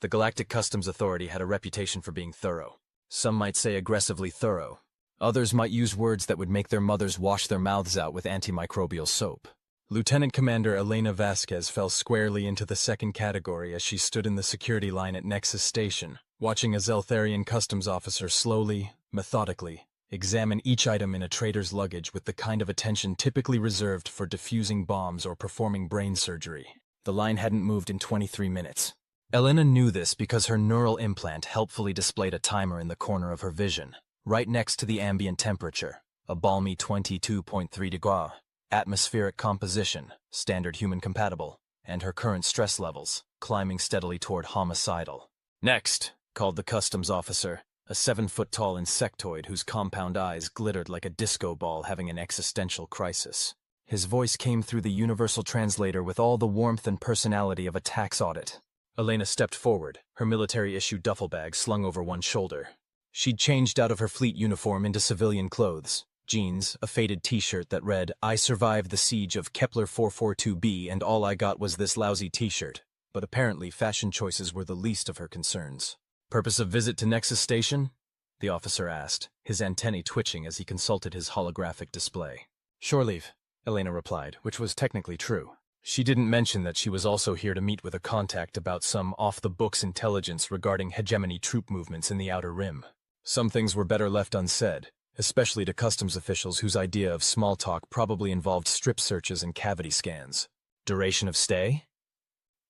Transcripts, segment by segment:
The Galactic Customs Authority had a reputation for being thorough. Some might say aggressively thorough. Others might use words that would make their mothers wash their mouths out with antimicrobial soap. Lieutenant Commander Elena Vasquez fell squarely into the second category as she stood in the security line at Nexus Station, watching a Zeltharian customs officer slowly, methodically, examine each item in a trader's luggage with the kind of attention typically reserved for defusing bombs or performing brain surgery. The line hadn't moved in 23 minutes. Elena knew this because her neural implant helpfully displayed a timer in the corner of her vision, right next to the ambient temperature, a balmy 22.3 degrees. Atmospheric composition, standard human compatible, and her current stress levels, climbing steadily toward homicidal. "Next," called the customs officer, a 7-foot-tall insectoid whose compound eyes glittered like a disco ball having an existential crisis. His voice came through the universal translator with all the warmth and personality of a tax audit. Elena stepped forward, her military-issue duffel bag slung over one shoulder. She'd changed out of her fleet uniform into civilian clothes. Jeans, a faded t-shirt that read, "I survived the siege of Kepler 442b and all I got was this lousy t-shirt," but apparently fashion choices were the least of her concerns. "Purpose of visit to Nexus Station?" the officer asked, his antennae twitching as he consulted his holographic display. "Shore leave," Elena replied, which was technically true. She didn't mention that she was also here to meet with a contact about some off-the-books intelligence regarding hegemony troop movements in the Outer Rim. Some things were better left unsaid, especially to customs officials whose idea of small talk probably involved strip searches and cavity scans. Duration of stay?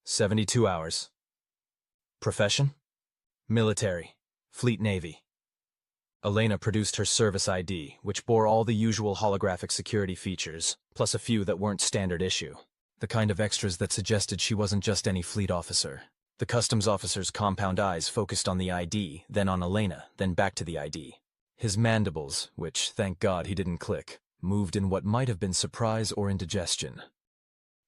72 hours. Profession? Military. Fleet Navy. Elena produced her service ID, which bore all the usual holographic security features, plus a few that weren't standard issue. The kind of extras that suggested she wasn't just any fleet officer. The customs officer's compound eyes focused on the ID, then on Elena, then back to the ID. His mandibles, which, thank God, he didn't click, moved in what might have been surprise or indigestion.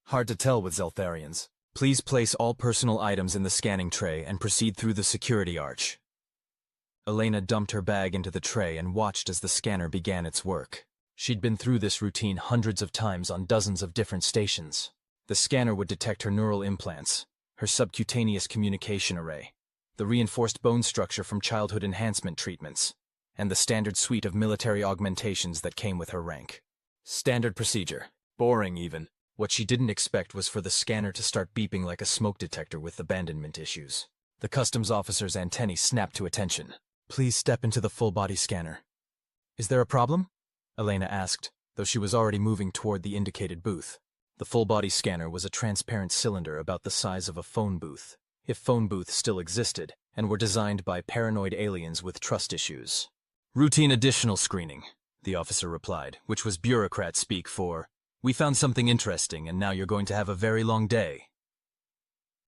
"Hard to tell with Zeltharians. Please place all personal items in the scanning tray and proceed through the security arch." Elena dumped her bag into the tray and watched as the scanner began its work. She'd been through this routine hundreds of times on dozens of different stations. The scanner would detect her neural implants, her subcutaneous communication array, the reinforced bone structure from childhood enhancement treatments, and the standard suite of military augmentations that came with her rank. Standard procedure. Boring, even. What she didn't expect was for the scanner to start beeping like a smoke detector with abandonment issues. The customs officer's antennae snapped to attention. "Please step into the full-body scanner." "Is there a problem?" Elena asked, though she was already moving toward the indicated booth. The full-body scanner was a transparent cylinder about the size of a phone booth, if phone booths still existed, and were designed by paranoid aliens with trust issues. "Routine additional screening," the officer replied, which was bureaucrat speak for, "We found something interesting, and now you're going to have a very long day."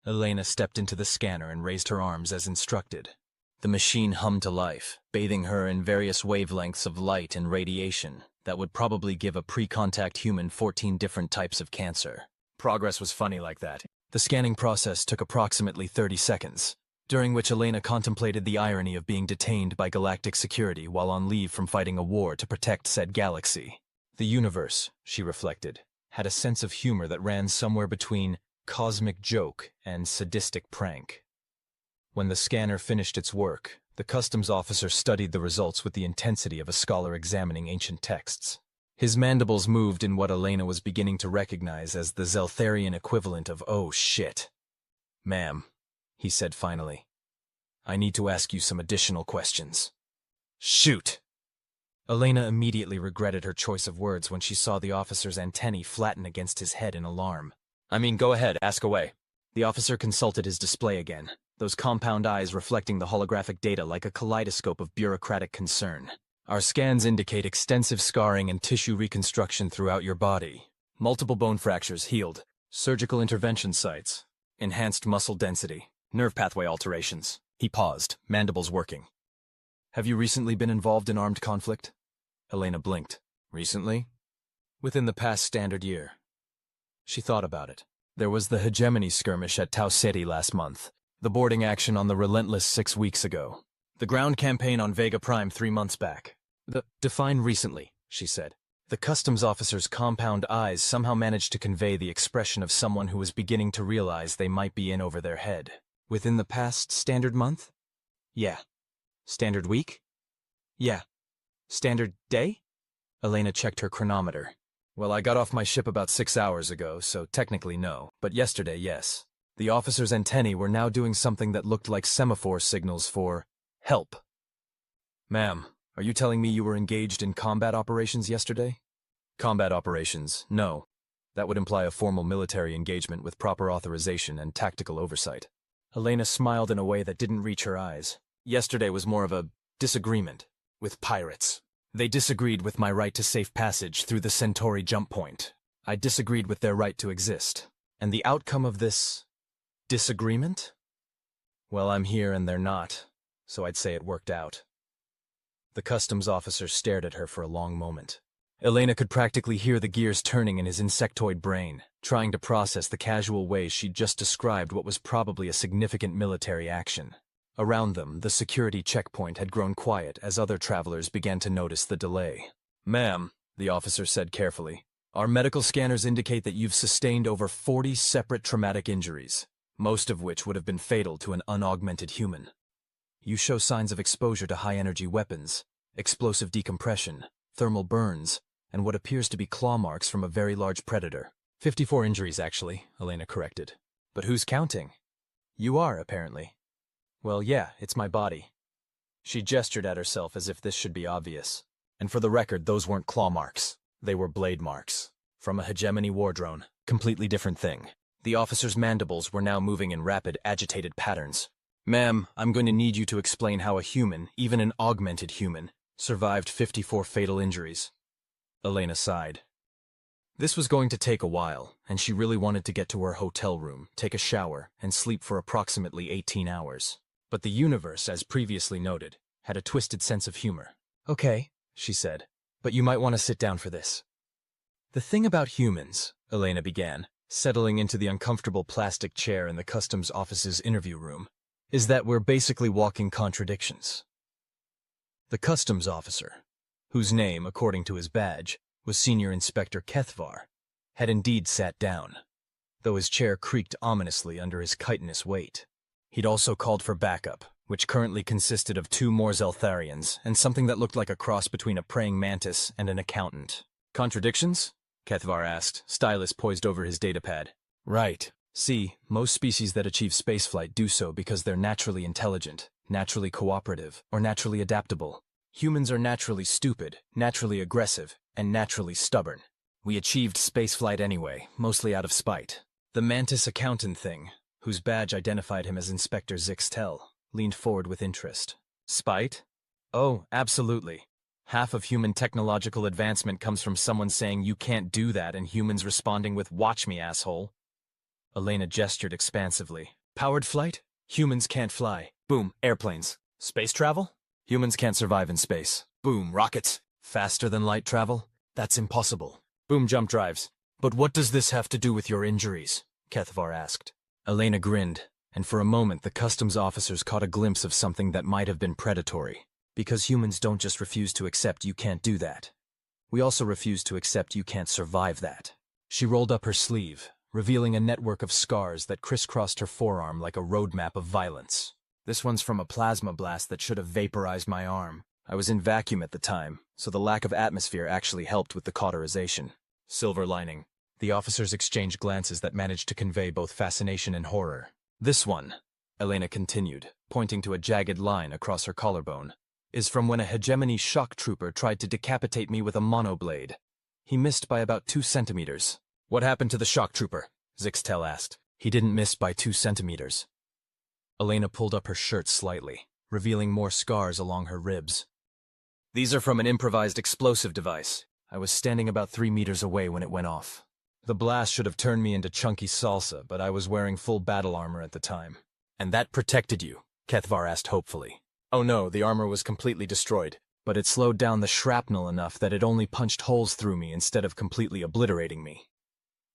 Elena stepped into the scanner and raised her arms as instructed. The machine hummed to life, bathing her in various wavelengths of light and radiation that would probably give a pre-contact human 14 different types of cancer. Progress was funny like that. The scanning process took approximately 30 seconds, during which Elena contemplated the irony of being detained by galactic security while on leave from fighting a war to protect said galaxy. The universe, she reflected, had a sense of humor that ran somewhere between cosmic joke and sadistic prank. When the scanner finished its work, the customs officer studied the results with the intensity of a scholar examining ancient texts. His mandibles moved in what Elena was beginning to recognize as the Zeltharian equivalent of "oh shit." "Ma'am," he said finally, "I need to ask you some additional questions." "Shoot!" Elena immediately regretted her choice of words when she saw the officer's antennae flatten against his head in alarm. "I mean, go ahead, ask away." The officer consulted his display again, those compound eyes reflecting the holographic data like a kaleidoscope of bureaucratic concern. "Our scans indicate extensive scarring and tissue reconstruction throughout your body. Multiple bone fractures healed, surgical intervention sites, enhanced muscle density, nerve pathway alterations." He paused, mandibles working. "Have you recently been involved in armed conflict?" Elena blinked. "Recently?" "Within the past standard year." She thought about it. There was the hegemony skirmish at Tau Ceti last month, the boarding action on the Relentless 6 weeks ago, the ground campaign on Vega Prime 3 months back. Define recently," she said. The customs officer's compound eyes somehow managed to convey the expression of someone who was beginning to realize they might be in over their head. Within the past standard month? Yeah. Standard week? Yeah. Standard day? Elena checked her chronometer. Well, I got off my ship about 6 hours ago, so technically no, but yesterday, yes. The officer's antennae were now doing something that looked like semaphore signals for help. Ma'am, are you telling me you were engaged in combat operations yesterday? Combat operations, no. That would imply a formal military engagement with proper authorization and tactical oversight. Elena smiled in a way that didn't reach her eyes. Yesterday was more of a disagreement with pirates. They disagreed with my right to safe passage through the Centauri jump point. I disagreed with their right to exist. And the outcome of this disagreement? Well, I'm here and they're not, so I'd say it worked out. The customs officer stared at her for a long moment. Elena could practically hear the gears turning in his insectoid brain, trying to process the casual way she'd just described what was probably a significant military action. Around them, the security checkpoint had grown quiet as other travelers began to notice the delay. Ma'am, the officer said carefully, our medical scanners indicate that you've sustained over 40 separate traumatic injuries, most of which would have been fatal to an unaugmented human. You show signs of exposure to high-energy weapons, explosive decompression, thermal burns, and what appears to be claw marks from a very large predator. 54 injuries, actually, Elena corrected. But who's counting? You are, apparently. Well, yeah, it's my body. She gestured at herself as if this should be obvious. And for the record, those weren't claw marks. They were blade marks. From a hegemony war drone. Completely different thing. The officer's mandibles were now moving in rapid, agitated patterns. Ma'am, I'm going to need you to explain how a human, even an augmented human, survived 54 fatal injuries. Elena sighed. This was going to take a while, and she really wanted to get to her hotel room, take a shower, and sleep for approximately 18 hours. But the universe, as previously noted, had a twisted sense of humor. Okay, she said, but you might want to sit down for this. The thing about humans, Elena began, settling into the uncomfortable plastic chair in the customs office's interview room, is that we're basically walking contradictions. The customs officer, whose name, according to his badge, was Senior Inspector Kethvar, had indeed sat down, though his chair creaked ominously under his chitinous weight. He'd also called for backup, which currently consisted of 2 more Zeltharians and something that looked like a cross between a praying mantis and an accountant. Contradictions? Kethvar asked, stylus poised over his datapad. Right. See, most species that achieve spaceflight do so because they're naturally intelligent, naturally cooperative, or naturally adaptable. Humans are naturally stupid, naturally aggressive, and naturally stubborn. We achieved spaceflight anyway, mostly out of spite. The mantis accountant thing, whose badge identified him as Inspector Zixtel, leaned forward with interest. Spite? Oh, absolutely. Half of human technological advancement comes from someone saying you can't do that and humans responding with watch me, asshole. Elena gestured expansively. Powered flight? Humans can't fly. Boom, airplanes. Space travel? Humans can't survive in space. Boom, rockets. Faster than light travel? That's impossible. Boom, jump drives. But what does this have to do with your injuries? Kethvar asked. Elena grinned, and for a moment the customs officers caught a glimpse of something that might have been predatory. Because humans don't just refuse to accept you can't do that. We also refuse to accept you can't survive that. She rolled up her sleeve, revealing a network of scars that crisscrossed her forearm like a roadmap of violence. This one's from a plasma blast that should have vaporized my arm. I was in vacuum at the time, so the lack of atmosphere actually helped with the cauterization. Silver lining. The officers exchanged glances that managed to convey both fascination and horror. This one, Elena continued, pointing to a jagged line across her collarbone, is from when a hegemony shock trooper tried to decapitate me with a monoblade. He missed by about 2 centimeters. What happened to the shock trooper? Zixtel asked. He didn't miss by 2 centimeters. Elena pulled up her shirt slightly, revealing more scars along her ribs. These are from an improvised explosive device. I was standing about 3 meters away when it went off. The blast should have turned me into chunky salsa, but I was wearing full battle armor at the time. And that protected you? Kethvar asked hopefully. Oh no, the armor was completely destroyed, but it slowed down the shrapnel enough that it only punched holes through me instead of completely obliterating me.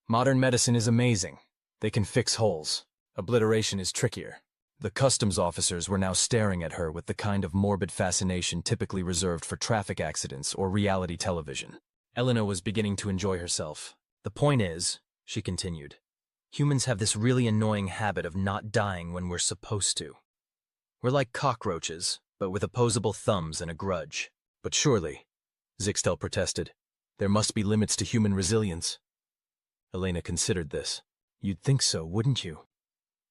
Modern medicine is amazing. They can fix holes. Obliteration is trickier. The customs officers were now staring at her with the kind of morbid fascination typically reserved for traffic accidents or reality television. Elena was beginning to enjoy herself. The point is, she continued, Humans have this really annoying habit of not dying when we're supposed to. We're like cockroaches, but with opposable thumbs and a grudge. But surely, Zixtel protested, there must be limits to human resilience. Elena considered this. You'd think so, wouldn't you?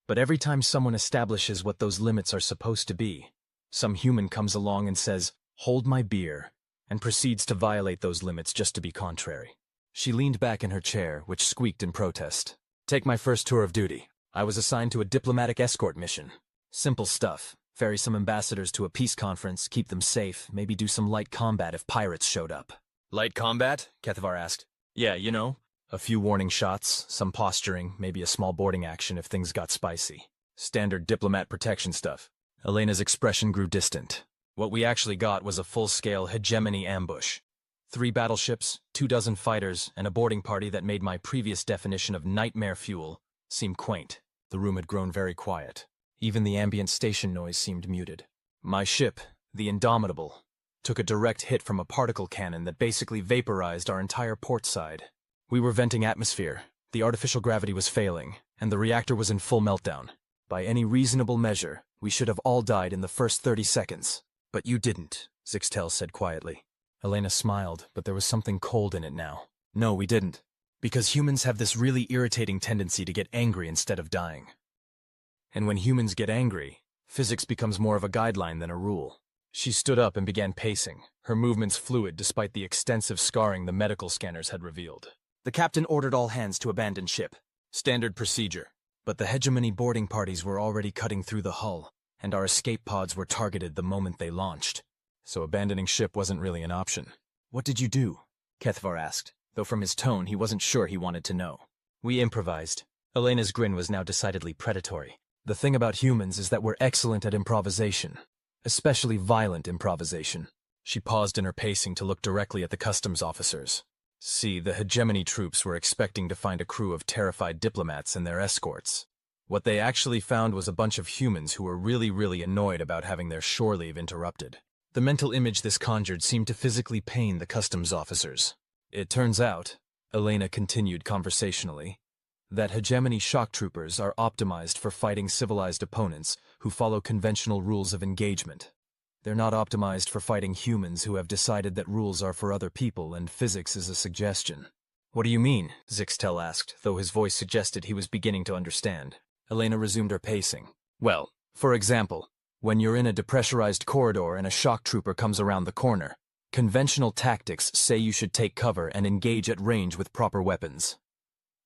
But every time someone establishes what those limits are supposed to be, some human comes along and says, "Hold my beer," and proceeds to violate those limits just to be contrary. She leaned back in her chair, which squeaked in protest. Take my first tour of duty. I was assigned to a diplomatic escort mission. Simple stuff. Ferry some ambassadors to a peace conference, keep them safe, maybe do some light combat if pirates showed up. Light combat? Kethavar asked. Yeah, you know. A few warning shots, some posturing, maybe a small boarding action if things got spicy. Standard diplomat protection stuff. Elena's expression grew distant. What we actually got was a full-scale hegemony ambush. 3 battleships, 24 fighters, and a boarding party that made my previous definition of nightmare fuel seem quaint. The room had grown very quiet. Even the ambient station noise seemed muted. My ship, the Indomitable, took a direct hit from a particle cannon that basically vaporized our entire port side. We were venting atmosphere, the artificial gravity was failing, and the reactor was in full meltdown. By any reasonable measure, we should have all died in the first 30 seconds. But you didn't, Zixtel said quietly. Elena smiled, but there was something cold in it now. No, we didn't. Because humans have this really irritating tendency to get angry instead of dying. And when humans get angry, physics becomes more of a guideline than a rule. She stood up and began pacing, her movements fluid despite the extensive scarring the medical scanners had revealed. The captain ordered all hands to abandon ship. Standard procedure. But the hegemony boarding parties were already cutting through the hull, and our escape pods were targeted the moment they launched. So abandoning ship wasn't really an option. What did you do? Kethavar asked, though from his tone he wasn't sure he wanted to know. We improvised. Elena's grin was now decidedly predatory. The thing about humans is that we're excellent at improvisation, especially violent improvisation. She paused in her pacing to look directly at the customs officers. See, the hegemony troops were expecting to find a crew of terrified diplomats and their escorts. What they actually found was a bunch of humans who were really annoyed about having their shore leave interrupted. The mental image this conjured seemed to physically pain the customs officers. It turns out, Elena continued conversationally, that hegemony shock troopers are optimized for fighting civilized opponents who follow conventional rules of engagement. They're not optimized for fighting humans who have decided that rules are for other people and physics is a suggestion. What do you mean? Zixtel asked, though his voice suggested he was beginning to understand. Elena resumed her pacing. Well, for example, when you're in a depressurized corridor and a shock trooper comes around the corner, conventional tactics say you should take cover and engage at range with proper weapons.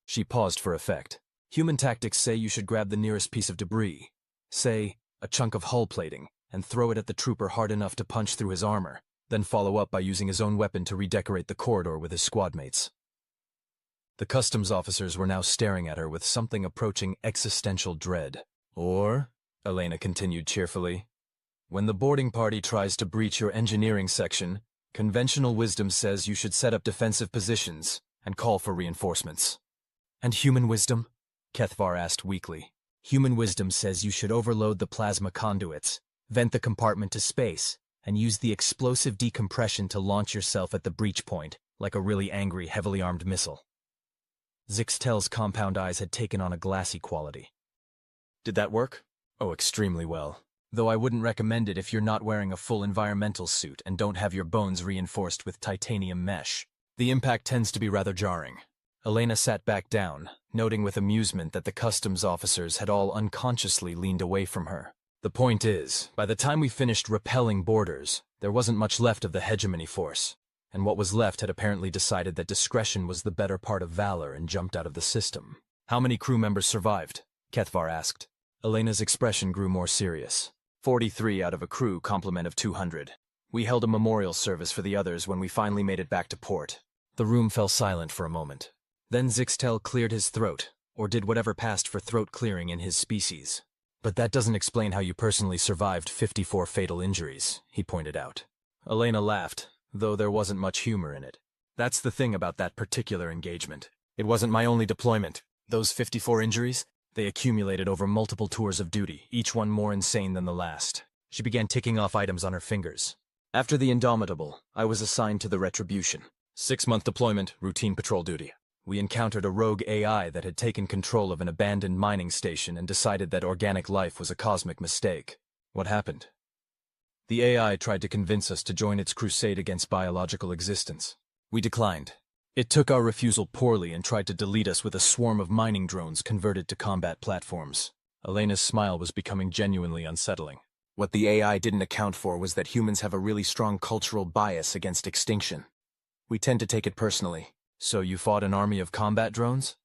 She paused for effect. Human tactics say you should grab the nearest piece of debris, say, a chunk of hull plating, and throw it at the trooper hard enough to punch through his armor, then follow up by using his own weapon to redecorate the corridor with his squadmates. The customs officers were now staring at her with something approaching existential dread. Or, Elena continued cheerfully, when the boarding party tries to breach your engineering section, conventional wisdom says you should set up defensive positions and call for reinforcements. And human wisdom? Kethavar asked weakly. Human wisdom says you should overload the plasma conduits, vent the compartment to space, and use the explosive decompression to launch yourself at the breach point, like a really angry, heavily armed missile. Zixtel's compound eyes had taken on a glassy quality. Did that work? Oh, extremely well. Though I wouldn't recommend it if you're not wearing a full environmental suit and don't have your bones reinforced with titanium mesh. The impact tends to be rather jarring. Elena sat back down, noting with amusement that the customs officers had all unconsciously leaned away from her. The point is, by the time we finished repelling boarders, there wasn't much left of the hegemony force, and what was left had apparently decided that discretion was the better part of valor and jumped out of the system. How many crew members survived? Kethavar asked. Elena's expression grew more serious. 43 out of a crew complement of 200. We held a memorial service for the others when we finally made it back to port. The room fell silent for a moment. Then Zixtel cleared his throat, or did whatever passed for throat clearing in his species. But that doesn't explain how you personally survived 54 fatal injuries, he pointed out. Elena laughed, though there wasn't much humor in it. That's the thing about that particular engagement. It wasn't my only deployment. Those 54 injuries, they accumulated over multiple tours of duty, each one more insane than the last. She began ticking off items on her fingers. After the Indomitable, I was assigned to the Retribution. 6-month deployment, routine patrol duty. We encountered a rogue AI that had taken control of an abandoned mining station and decided that organic life was a cosmic mistake. What happened? The AI tried to convince us to join its crusade against biological existence. We declined. It took our refusal poorly and tried to delete us with a swarm of mining drones converted to combat platforms. Elena's smile was becoming genuinely unsettling. What the AI didn't account for was that humans have a really strong cultural bias against extinction. We tend to take it personally. So you fought an army of combat drones?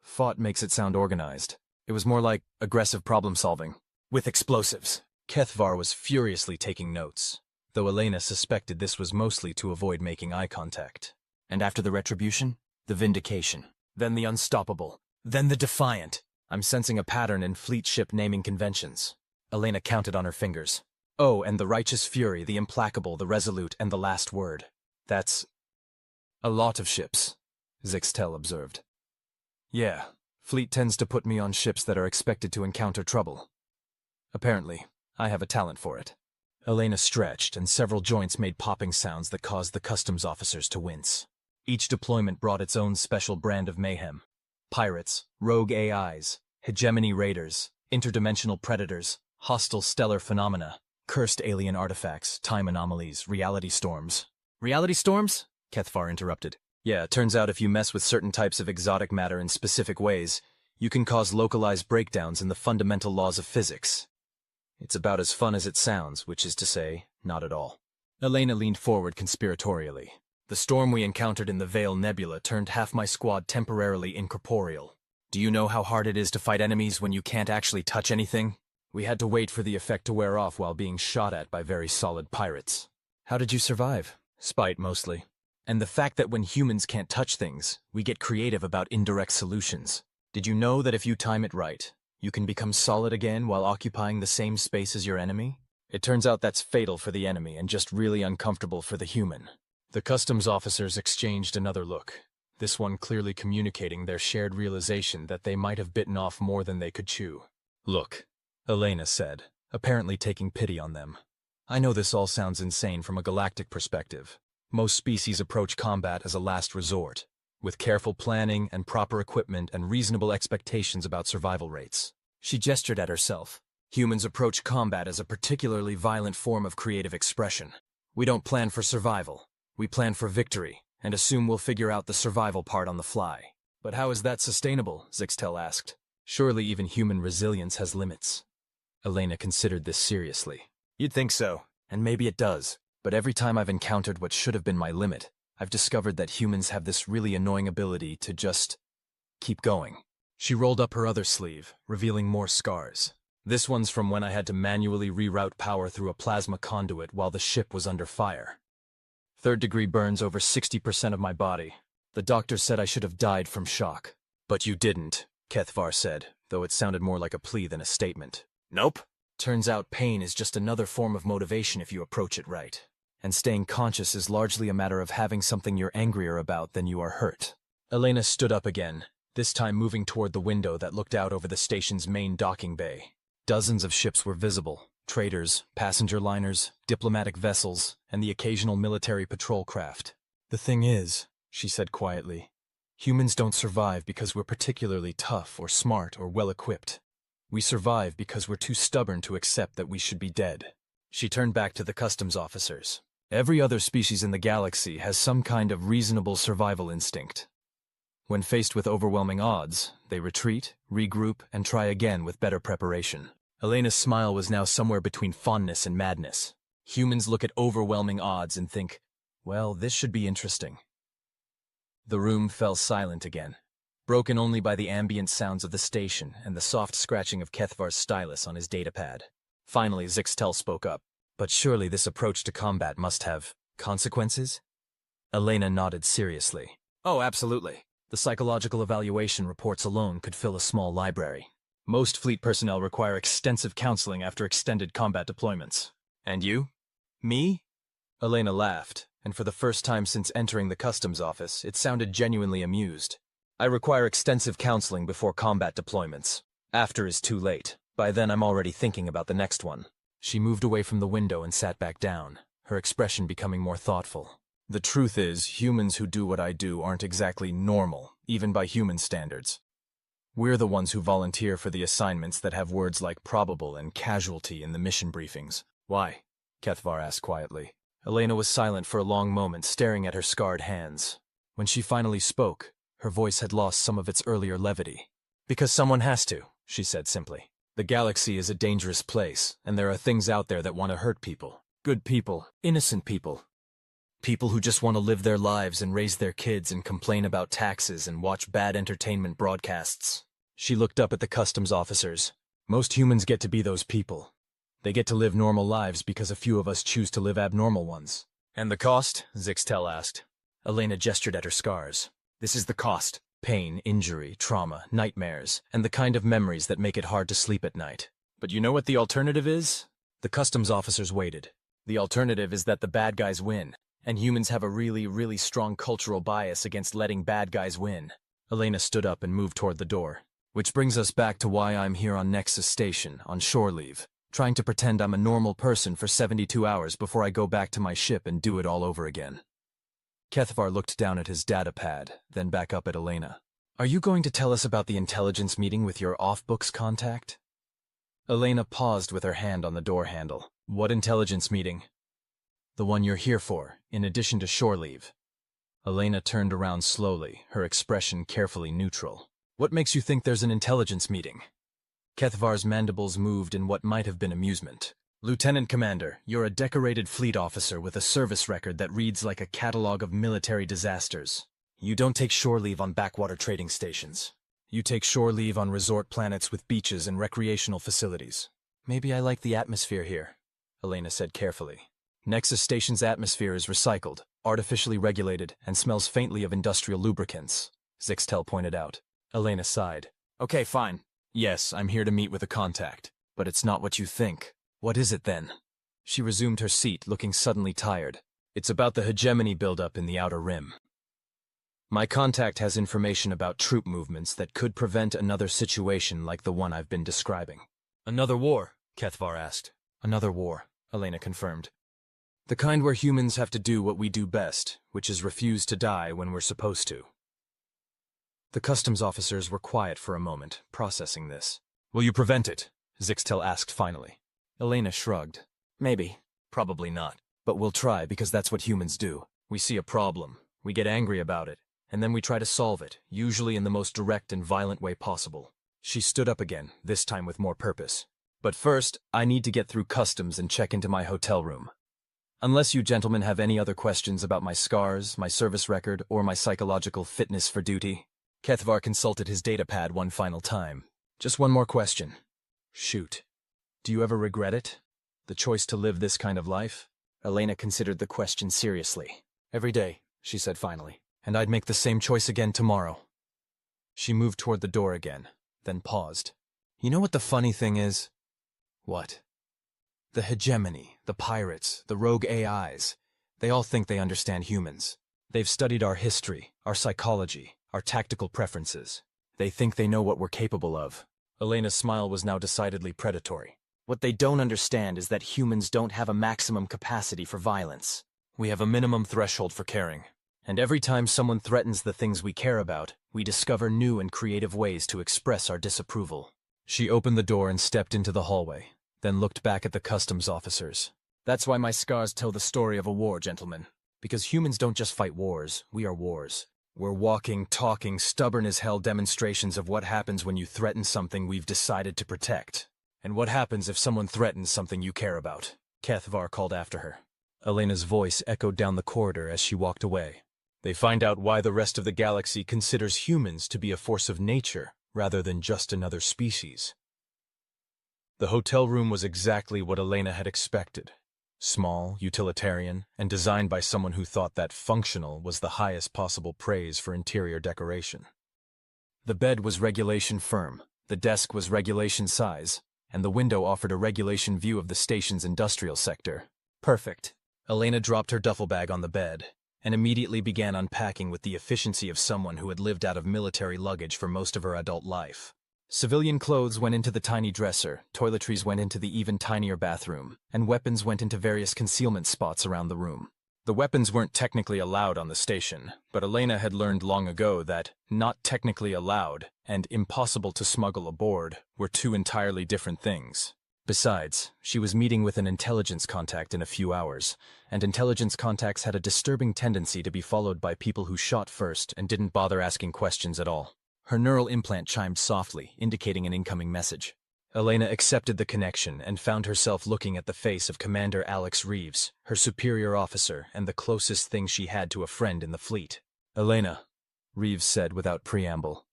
Fought makes it sound organized. It was more like aggressive problem-solving. With explosives. Kethvar was furiously taking notes, though Elena suspected this was mostly to avoid making eye contact. And after the retribution, the vindication. Then the unstoppable. Then the defiant. I'm sensing a pattern in fleet ship naming conventions. Elena counted on her fingers. Oh, and the righteous fury, the implacable, the resolute, and the last word. That's a lot of ships, Zixtel observed. Yeah, fleet tends to put me on ships that are expected to encounter trouble. Apparently, I have a talent for it. Elena stretched, and several joints made popping sounds that caused the customs officers to wince. Each deployment brought its own special brand of mayhem. Pirates, rogue AIs, hegemony raiders, interdimensional predators, hostile stellar phenomena, cursed alien artifacts, time anomalies, reality storms. Reality storms? Kethvar interrupted. Yeah, it turns out if you mess with certain types of exotic matter in specific ways, you can cause localized breakdowns in the fundamental laws of physics. It's about as fun as it sounds, which is to say, not at all. Elena leaned forward conspiratorially. The storm we encountered in the Veil Nebula turned half my squad temporarily incorporeal. Do you know how hard it is to fight enemies when you can't actually touch anything? We had to wait for the effect to wear off while being shot at by very solid pirates. How did you survive? Spite, mostly. And the fact that when humans can't touch things, we get creative about indirect solutions. Did you know that if you time it right, you can become solid again while occupying the same space as your enemy? It turns out that's fatal for the enemy and just really uncomfortable for the human. The customs officers exchanged another look, this one clearly communicating their shared realization that they might have bitten off more than they could chew. Look, Elena said, apparently taking pity on them. I know this all sounds insane from a galactic perspective. Most species approach combat as a last resort, with careful planning and proper equipment and reasonable expectations about survival rates. She gestured at herself. Humans approach combat as a particularly violent form of creative expression. We don't plan for survival. We plan for victory, and assume we'll figure out the survival part on the fly. But how is that sustainable? Zixtel asked. Surely even human resilience has limits. Elena considered this seriously. You'd think so, and maybe it does. But every time I've encountered what should have been my limit, I've discovered that humans have this really annoying ability to just keep going. She rolled up her other sleeve, revealing more scars. This one's from when I had to manually reroute power through a plasma conduit while the ship was under fire. Third-degree burns over 60% of my body. The doctor said I should have died from shock. But you didn't, Kethvar said, though it sounded more like a plea than a statement. Nope. Turns out pain is just another form of motivation if you approach it right. And staying conscious is largely a matter of having something you're angrier about than you are hurt. Elena stood up again, this time moving toward the window that looked out over the station's main docking bay. Dozens of ships were visible. Traders, passenger liners, diplomatic vessels, and the occasional military patrol craft. The thing is, she said quietly, humans don't survive because we're particularly tough or smart or well-equipped. We survive because we're too stubborn to accept that we should be dead. She turned back to the customs officers. Every other species in the galaxy has some kind of reasonable survival instinct. When faced with overwhelming odds, they retreat, regroup, and try again with better preparation. Elena's smile was now somewhere between fondness and madness. Humans look at overwhelming odds and think, well, this should be interesting. The room fell silent again, broken only by the ambient sounds of the station and the soft scratching of Kethvar's stylus on his datapad. Finally, Zixtel spoke up. But surely this approach to combat must have consequences? Elena nodded seriously. Oh, absolutely. The psychological evaluation reports alone could fill a small library. Most fleet personnel require extensive counseling after extended combat deployments. And you? Me? Elena laughed, and for the first time since entering the customs office, it sounded genuinely amused. I require extensive counseling before combat deployments. After is too late. By then I'm already thinking about the next one. She moved away from the window and sat back down, her expression becoming more thoughtful. The truth is, humans who do what I do aren't exactly normal, even by human standards. We're the ones who volunteer for the assignments that have words like probable and casualty in the mission briefings. Why? Kethvar asked quietly. Elena was silent for a long moment, staring at her scarred hands. When she finally spoke, her voice had lost some of its earlier levity. Because someone has to, she said simply. The galaxy is a dangerous place, and there are things out there that want to hurt people. Good people, innocent people. People who just want to live their lives and raise their kids and complain about taxes and watch bad entertainment broadcasts. She looked up at the customs officers. Most humans get to be those people. They get to live normal lives because a few of us choose to live abnormal ones. And the cost? Zixtel asked. Elena gestured at her scars. This is the cost. Pain, injury, trauma, nightmares, and the kind of memories that make it hard to sleep at night. But you know what the alternative is? The customs officers waited. The alternative is that the bad guys win. And humans have a really strong cultural bias against letting bad guys win. Elena stood up and moved toward the door. Which brings us back to why I'm here on Nexus Station, on shore leave, trying to pretend I'm a normal person for 72 hours before I go back to my ship and do it all over again. Kethvar looked down at his data pad, then back up at Elena. Are you going to tell us about the intelligence meeting with your off-books contact? Elena paused with her hand on the door handle. What intelligence meeting? The one you're here for, in addition to shore leave. Elena turned around slowly, her expression carefully neutral. What makes you think there's an intelligence meeting? Kethvar's mandibles moved in what might have been amusement. Lieutenant Commander, you're a decorated fleet officer with a service record that reads like a catalog of military disasters. You don't take shore leave on backwater trading stations. You take shore leave on resort planets with beaches and recreational facilities. Maybe I like the atmosphere here, Elena said carefully. Nexus Station's atmosphere is recycled, artificially regulated, and smells faintly of industrial lubricants, Zixtel pointed out. Elena sighed. Okay, fine. Yes, I'm here to meet with a contact. But it's not what you think. What is it then? She resumed her seat, looking suddenly tired. It's about the hegemony buildup in the Outer Rim. My contact has information about troop movements that could prevent another situation like the one I've been describing. Another war? Kethvar asked. Another war, Elena confirmed. The kind where humans have to do what we do best, which is refuse to die when we're supposed to. The customs officers were quiet for a moment, processing this. Will you prevent it? Zixtel asked finally. Elena shrugged. Maybe. Probably not. But we'll try because that's what humans do. We see a problem. We get angry about it. And then we try to solve it, usually in the most direct and violent way possible. She stood up again, this time with more purpose. But first, I need to get through customs and check into my hotel room. Unless you gentlemen have any other questions about my scars, my service record, or my psychological fitness for duty. Kethvar consulted his datapad one final time. Just one more question. Shoot. Do you ever regret it? The choice to live this kind of life? Elena considered the question seriously. Every day, she said finally. And I'd make the same choice again tomorrow. She moved toward the door again, then paused. You know what the funny thing is? What? The hegemony, the pirates, the rogue AIs, they all think they understand humans. They've studied our history, our psychology, our tactical preferences. They think they know what we're capable of. Elena's smile was now decidedly predatory. What they don't understand is that humans don't have a maximum capacity for violence. We have a minimum threshold for caring. And every time someone threatens the things we care about, we discover new and creative ways to express our disapproval. She opened the door and stepped into the hallway, then looked back at the customs officers. That's why my scars tell the story of a war, gentlemen. Because humans don't just fight wars, we are wars. We're walking, talking, stubborn-as-hell demonstrations of what happens when you threaten something we've decided to protect. And what happens if someone threatens something you care about? Kethvar called after her. Elena's voice echoed down the corridor as she walked away. They find out why the rest of the galaxy considers humans to be a force of nature rather than just another species. The hotel room was exactly what Elena had expected. Small, utilitarian, and designed by someone who thought that functional was the highest possible praise for interior decoration. The bed was regulation firm, the desk was regulation size, and the window offered a regulation view of the station's industrial sector. Perfect. Elena dropped her duffel bag on the bed, and immediately began unpacking with the efficiency of someone who had lived out of military luggage for most of her adult life. Civilian clothes went into the tiny dresser, toiletries went into the even tinier bathroom, and weapons went into various concealment spots around the room. The weapons weren't technically allowed on the station, but Elena had learned long ago that not technically allowed and impossible to smuggle aboard were two entirely different things. Besides, she was meeting with an intelligence contact in a few hours, and intelligence contacts had a disturbing tendency to be followed by people who shot first and didn't bother asking questions at all. Her neural implant chimed softly, indicating an incoming message. Elena accepted the connection and found herself looking at the face of Commander Alex Reeves, her superior officer and the closest thing she had to a friend in the fleet. "Elena," Reeves said without preamble,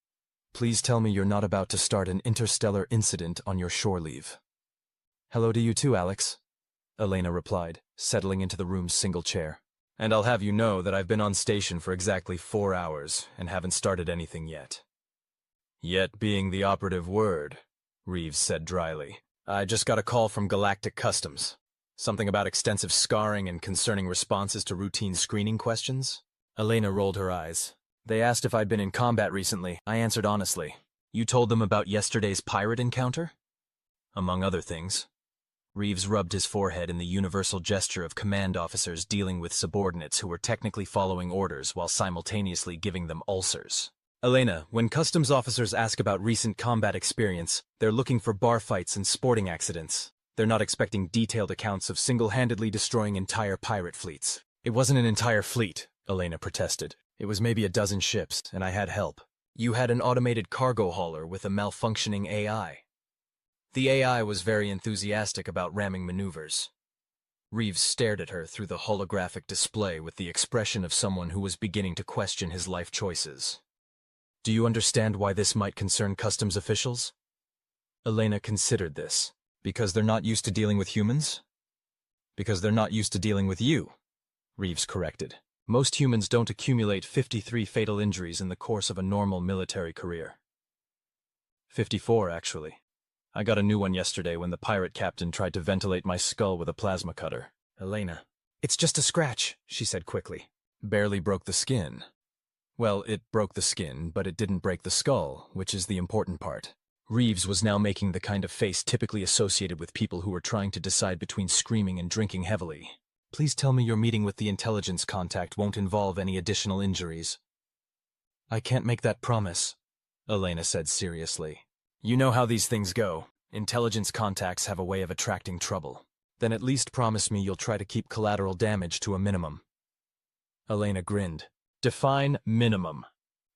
"please tell me you're not about to start an interstellar incident on your shore leave." "Hello to you too, Alex," Elena replied, settling into the room's single chair. "And I'll have you know that I've been on station for exactly 4 hours and haven't started anything yet." "Yet being the operative word," Reeves said dryly. "I just got a call from Galactic Customs. Something about extensive scarring and concerning responses to routine screening questions." Elena rolled her eyes. "They asked if I'd been in combat recently. I answered honestly. You told them about yesterday's pirate encounter?" "Among other things." Reeves rubbed his forehead in the universal gesture of command officers dealing with subordinates who were technically following orders while simultaneously giving them ulcers. "Elena, when customs officers ask about recent combat experience, they're looking for bar fights and sporting accidents. They're not expecting detailed accounts of single-handedly destroying entire pirate fleets." "It wasn't an entire fleet," Elena protested. "It was maybe a dozen ships, and I had help. You had an automated cargo hauler with a malfunctioning AI. The AI was very enthusiastic about ramming maneuvers." Reeves stared at her through the holographic display with the expression of someone who was beginning to question his life choices. "Do you understand why this might concern customs officials?" Elena considered this. "Because they're not used to dealing with humans?" "Because they're not used to dealing with you," Reeves corrected. "Most humans don't accumulate 53 fatal injuries in the course of a normal military career. 54, actually. I got a new one yesterday when the pirate captain tried to ventilate my skull with a plasma cutter." "Elena, it's just a scratch," she said quickly. "Barely broke the skin." "Well, it broke the skin, but it didn't break the skull, which is the important part." Reeves was now making the kind of face typically associated with people who were trying to decide between screaming and drinking heavily. "Please tell me your meeting with the intelligence contact won't involve any additional injuries." "I can't make that promise," Elena said seriously. "You know how these things go. Intelligence contacts have a way of attracting trouble. Then at least promise me you'll try to keep collateral damage to a minimum." Elena grinned. "Define minimum."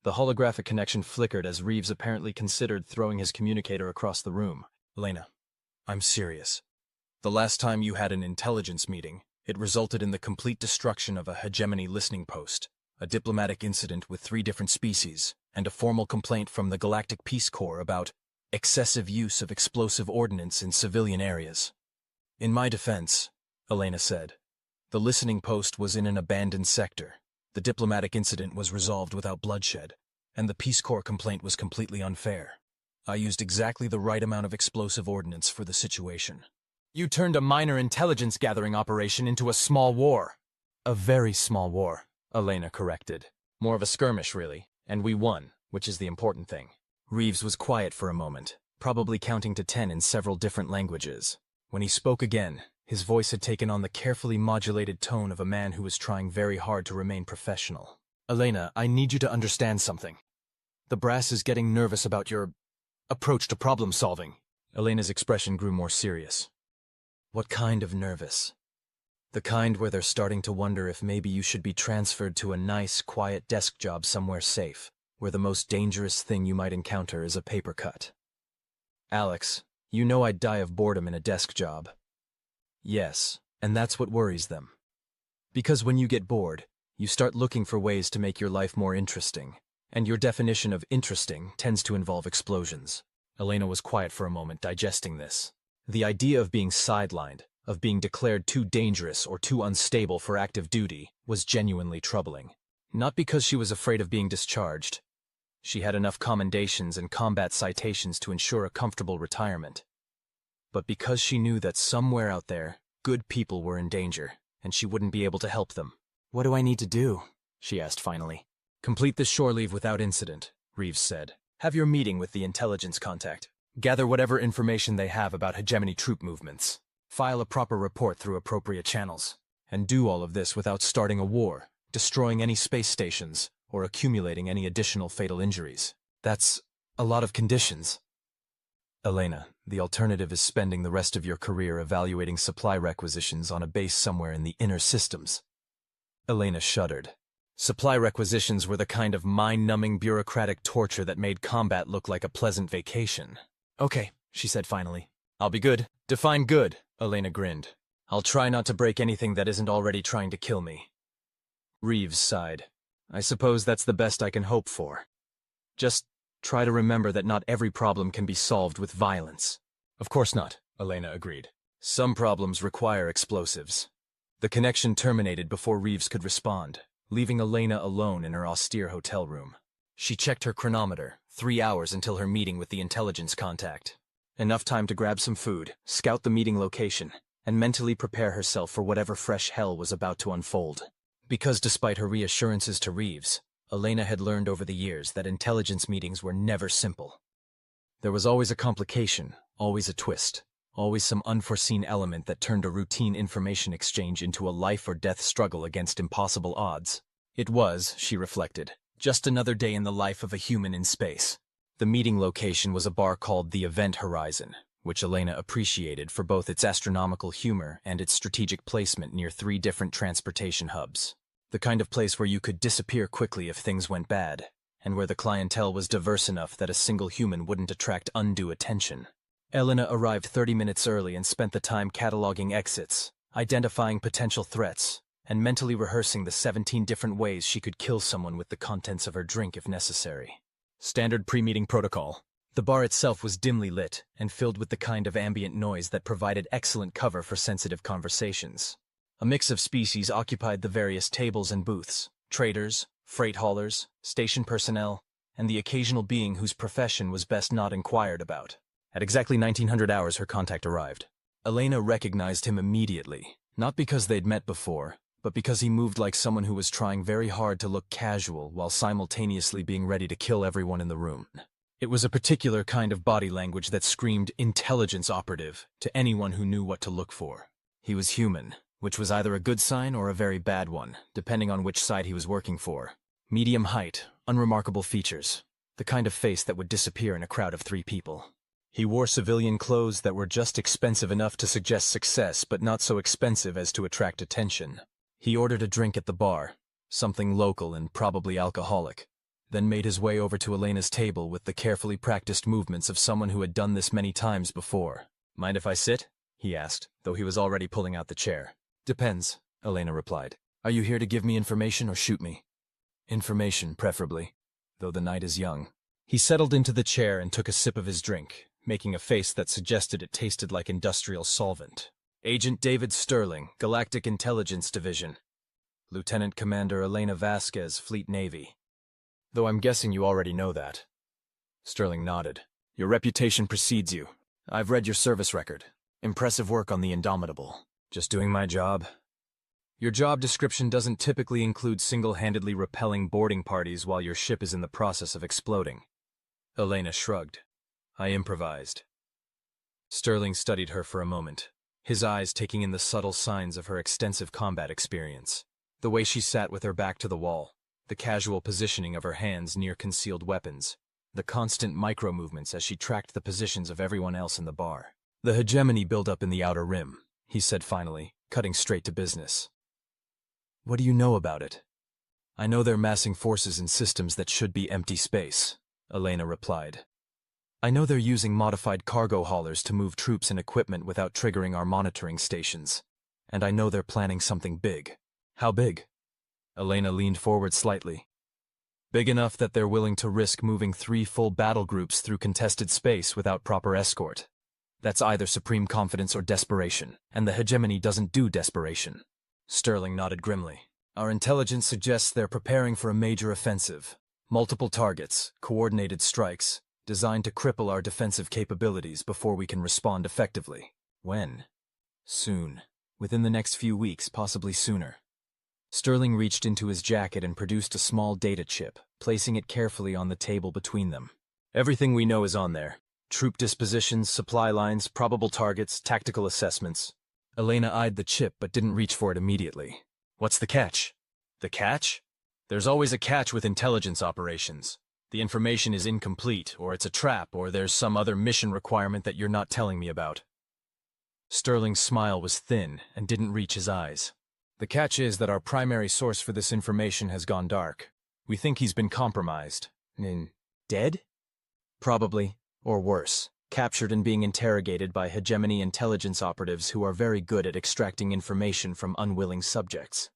The holographic connection flickered as Reeves apparently considered throwing his communicator across the room. "Elena, I'm serious. The last time you had an intelligence meeting, it resulted in the complete destruction of a hegemony listening post, a diplomatic incident with 3 different species, and a formal complaint from the Galactic Peace Corps about excessive use of explosive ordnance in civilian areas. In my defense," Elena said, "the listening post was in an abandoned sector. The diplomatic incident was resolved without bloodshed, and the Peace Corps complaint was completely unfair. I used exactly the right amount of explosive ordnance for the situation." "You turned a minor intelligence gathering operation into a small war." "A very small war," Elena corrected. "More of a skirmish, really, and we won, which is the important thing." Reeves was quiet for a moment, probably counting to 10 in several different languages. When he spoke again, his voice had taken on the carefully modulated tone of a man who was trying very hard to remain professional. "Elena, I need you to understand something. The brass is getting nervous about your approach to problem solving." Elena's expression grew more serious. "What kind of nervous?" "The kind where they're starting to wonder if maybe you should be transferred to a nice, quiet desk job somewhere safe, where the most dangerous thing you might encounter is a paper cut." "Alex, you know I'd die of boredom in a desk job." "Yes, and that's what worries them. Because when you get bored, you start looking for ways to make your life more interesting, and your definition of interesting tends to involve explosions." Elena was quiet for a moment, digesting this. The idea of being sidelined, of being declared too dangerous or too unstable for active duty, was genuinely troubling. Not because she was afraid of being discharged. She had enough commendations and combat citations to ensure a comfortable retirement. But because she knew that somewhere out there, good people were in danger, and she wouldn't be able to help them. "What do I need to do?" she asked finally. "Complete the shore leave without incident," Reeves said. "Have your meeting with the intelligence contact. Gather whatever information they have about hegemony troop movements. File a proper report through appropriate channels. And do all of this without starting a war, destroying any space stations, or accumulating any additional fatal injuries. That's a lot of conditions. Elena, the alternative is spending the rest of your career evaluating supply requisitions on a base somewhere in the inner systems. Elena shuddered. Supply requisitions were the kind of mind-numbing bureaucratic torture that made combat look like a pleasant vacation. Okay, she said finally. I'll be good. Define good, Elena grinned. I'll try not to break anything that isn't already trying to kill me. Reeves sighed. I suppose that's the best I can hope for. Just try to remember that not every problem can be solved with violence. Of course not, Elena agreed. Some problems require explosives. The connection terminated before Reeves could respond, leaving Elena alone in her austere hotel room. She checked her chronometer, 3 hours until her meeting with the intelligence contact. Enough time to grab some food, scout the meeting location, and mentally prepare herself for whatever fresh hell was about to unfold. Because despite her reassurances to Reeves, Elena had learned over the years that intelligence meetings were never simple. There was always a complication, always a twist, always some unforeseen element that turned a routine information exchange into a life-or-death struggle against impossible odds. It was, she reflected, just another day in the life of a human in space. The meeting location was a bar called the Event Horizon, which Elena appreciated for both its astronomical humor and its strategic placement near 3 different transportation hubs. The kind of place where you could disappear quickly if things went bad, and where the clientele was diverse enough that a single human wouldn't attract undue attention. Elena arrived 30 minutes early and spent the time cataloging exits, identifying potential threats, and mentally rehearsing the 17 different ways she could kill someone with the contents of her drink if necessary. Standard pre-meeting protocol. The bar itself was dimly lit and filled with the kind of ambient noise that provided excellent cover for sensitive conversations. A mix of species occupied the various tables and booths: traders, freight haulers, station personnel, and the occasional being whose profession was best not inquired about. At exactly 1900 hours her contact arrived. Elena recognized him immediately, not because they'd met before, but because he moved like someone who was trying very hard to look casual while simultaneously being ready to kill everyone in the room. It was a particular kind of body language that screamed intelligence operative to anyone who knew what to look for. He was human, which was either a good sign or a very bad one, depending on which side he was working for. Medium height, unremarkable features, the kind of face that would disappear in a crowd of 3 people. He wore civilian clothes that were just expensive enough to suggest success, but not so expensive as to attract attention. He ordered a drink at the bar, something local and probably alcoholic, then made his way over to Elena's table with the carefully practiced movements of someone who had done this many times before. Mind if I sit? He asked, though he was already pulling out the chair. Depends, Elena replied. Are you here to give me information or shoot me? Information, preferably, though the night is young. He settled into the chair and took a sip of his drink, making a face that suggested it tasted like industrial solvent. Agent David Sterling, Galactic Intelligence Division. Lieutenant Commander Elena Vasquez, Fleet Navy. Though I'm guessing you already know that. Sterling nodded. Your reputation precedes you. I've read your service record. Impressive work on the Indomitable. Just doing my job. Your job description doesn't typically include single-handedly repelling boarding parties while your ship is in the process of exploding. Elena shrugged. I improvised. Sterling studied her for a moment, his eyes taking in the subtle signs of her extensive combat experience. The way she sat with her back to the wall, the casual positioning of her hands near concealed weapons, the constant micro-movements as she tracked the positions of everyone else in the bar. The hegemony build-up in the outer rim, he said finally, cutting straight to business. What do you know about it? I know they're massing forces in systems that should be empty space, Elena replied. I know they're using modified cargo haulers to move troops and equipment without triggering our monitoring stations. And I know they're planning something big. How big? Elena leaned forward slightly. Big enough that they're willing to risk moving 3 full battle groups through contested space without proper escort. That's either supreme confidence or desperation, and the hegemony doesn't do desperation. Sterling nodded grimly. Our intelligence suggests they're preparing for a major offensive. Multiple targets, coordinated strikes, designed to cripple our defensive capabilities before we can respond effectively. When? Soon. Within the next few weeks, possibly sooner. Sterling reached into his jacket and produced a small data chip, placing it carefully on the table between them. Everything we know is on there. Troop dispositions, supply lines, probable targets, tactical assessments. Elena eyed the chip but didn't reach for it immediately. What's the catch? The catch? There's always a catch with intelligence operations. The information is incomplete, or it's a trap, or there's some other mission requirement that you're not telling me about. Sterling's smile was thin and didn't reach his eyes. The catch is that our primary source for this information has gone dark. We think he's been compromised. Dead? Probably, or worse, captured and being interrogated by hegemony intelligence operatives who are very good at extracting information from unwilling subjects.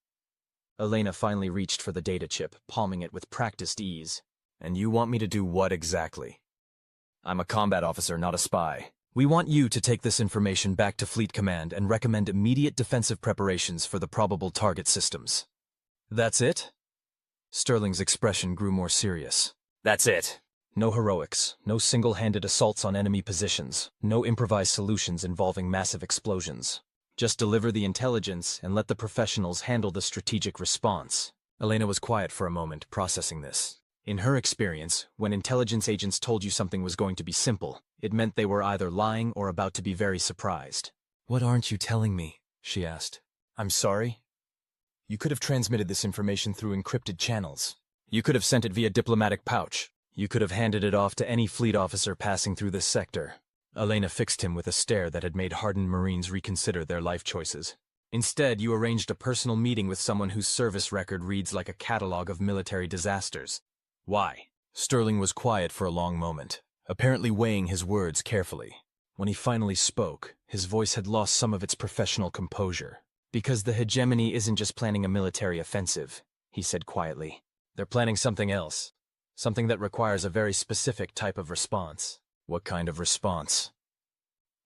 Elena finally reached for the data chip, palming it with practiced ease. And you want me to do what exactly? I'm a combat officer, not a spy. We want you to take this information back to Fleet Command and recommend immediate defensive preparations for the probable target systems. That's it? Sterling's expression grew more serious. That's it. No heroics, no single-handed assaults on enemy positions, no improvised solutions involving massive explosions. Just deliver the intelligence and let the professionals handle the strategic response. Elena was quiet for a moment, processing this. In her experience, when intelligence agents told you something was going to be simple, it meant they were either lying or about to be very surprised. What aren't you telling me? She asked. I'm sorry? You could have transmitted this information through encrypted channels. You could have sent it via diplomatic pouch. You could have handed it off to any fleet officer passing through this sector. Elena fixed him with a stare that had made hardened Marines reconsider their life choices. Instead, you arranged a personal meeting with someone whose service record reads like a catalog of military disasters. Why? Sterling was quiet for a long moment, apparently weighing his words carefully. When he finally spoke, his voice had lost some of its professional composure. Because the hegemony isn't just planning a military offensive, he said quietly. They're planning something else. Something that requires a very specific type of response. What kind of response?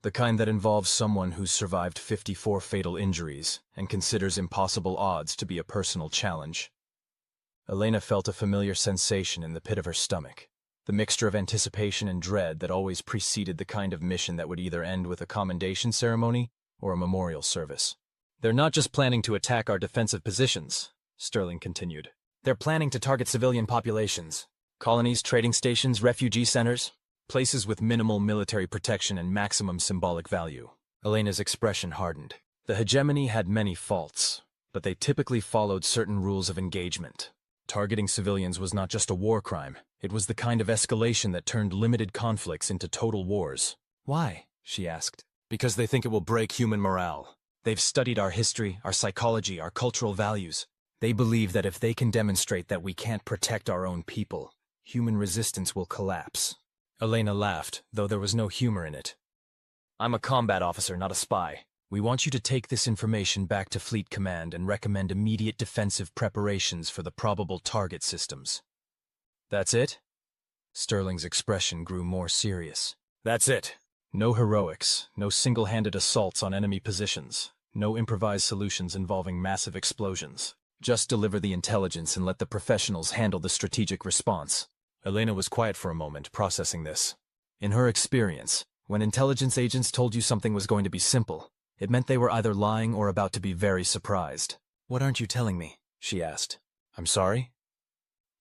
The kind that involves someone who's survived 54 fatal injuries and considers impossible odds to be a personal challenge. Elena felt a familiar sensation in the pit of her stomach, the mixture of anticipation and dread that always preceded the kind of mission that would either end with a commendation ceremony or a memorial service. They're not just planning to attack our defensive positions, Sterling continued. They're planning to target civilian populations, colonies, trading stations, refugee centers, places with minimal military protection and maximum symbolic value. Elena's expression hardened. The hegemony had many faults, but they typically followed certain rules of engagement. Targeting civilians was not just a war crime, it was the kind of escalation that turned limited conflicts into total wars. Why? She asked. Because they think it will break human morale. They've studied our history, our psychology, our cultural values. They believe that if they can demonstrate that we can't protect our own people, human resistance will collapse. Elena laughed, though there was no humor in it. I'm a combat officer, not a spy. We want you to take this information back to Fleet Command and recommend immediate defensive preparations for the probable target systems. That's it? Sterling's expression grew more serious. That's it. No heroics, no single-handed assaults on enemy positions, no improvised solutions involving massive explosions. Just deliver the intelligence and let the professionals handle the strategic response. Elena was quiet for a moment, processing this. In her experience, when intelligence agents told you something was going to be simple, it meant they were either lying or about to be very surprised. What aren't you telling me? She asked. I'm sorry?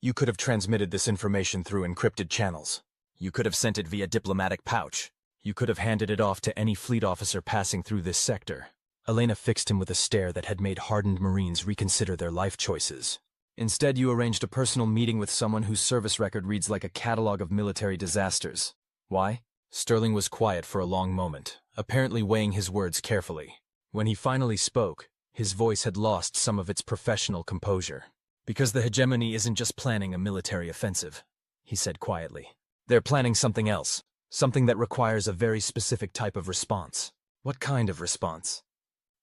You could have transmitted this information through encrypted channels. You could have sent it via diplomatic pouch. You could have handed it off to any fleet officer passing through this sector. Elena fixed him with a stare that had made hardened Marines reconsider their life choices. Instead, you arranged a personal meeting with someone whose service record reads like a catalog of military disasters. Why? Sterling was quiet for a long moment, apparently weighing his words carefully. When he finally spoke, his voice had lost some of its professional composure. Because the hegemony isn't just planning a military offensive, he said quietly. They're planning something else, something that requires a very specific type of response. What kind of response?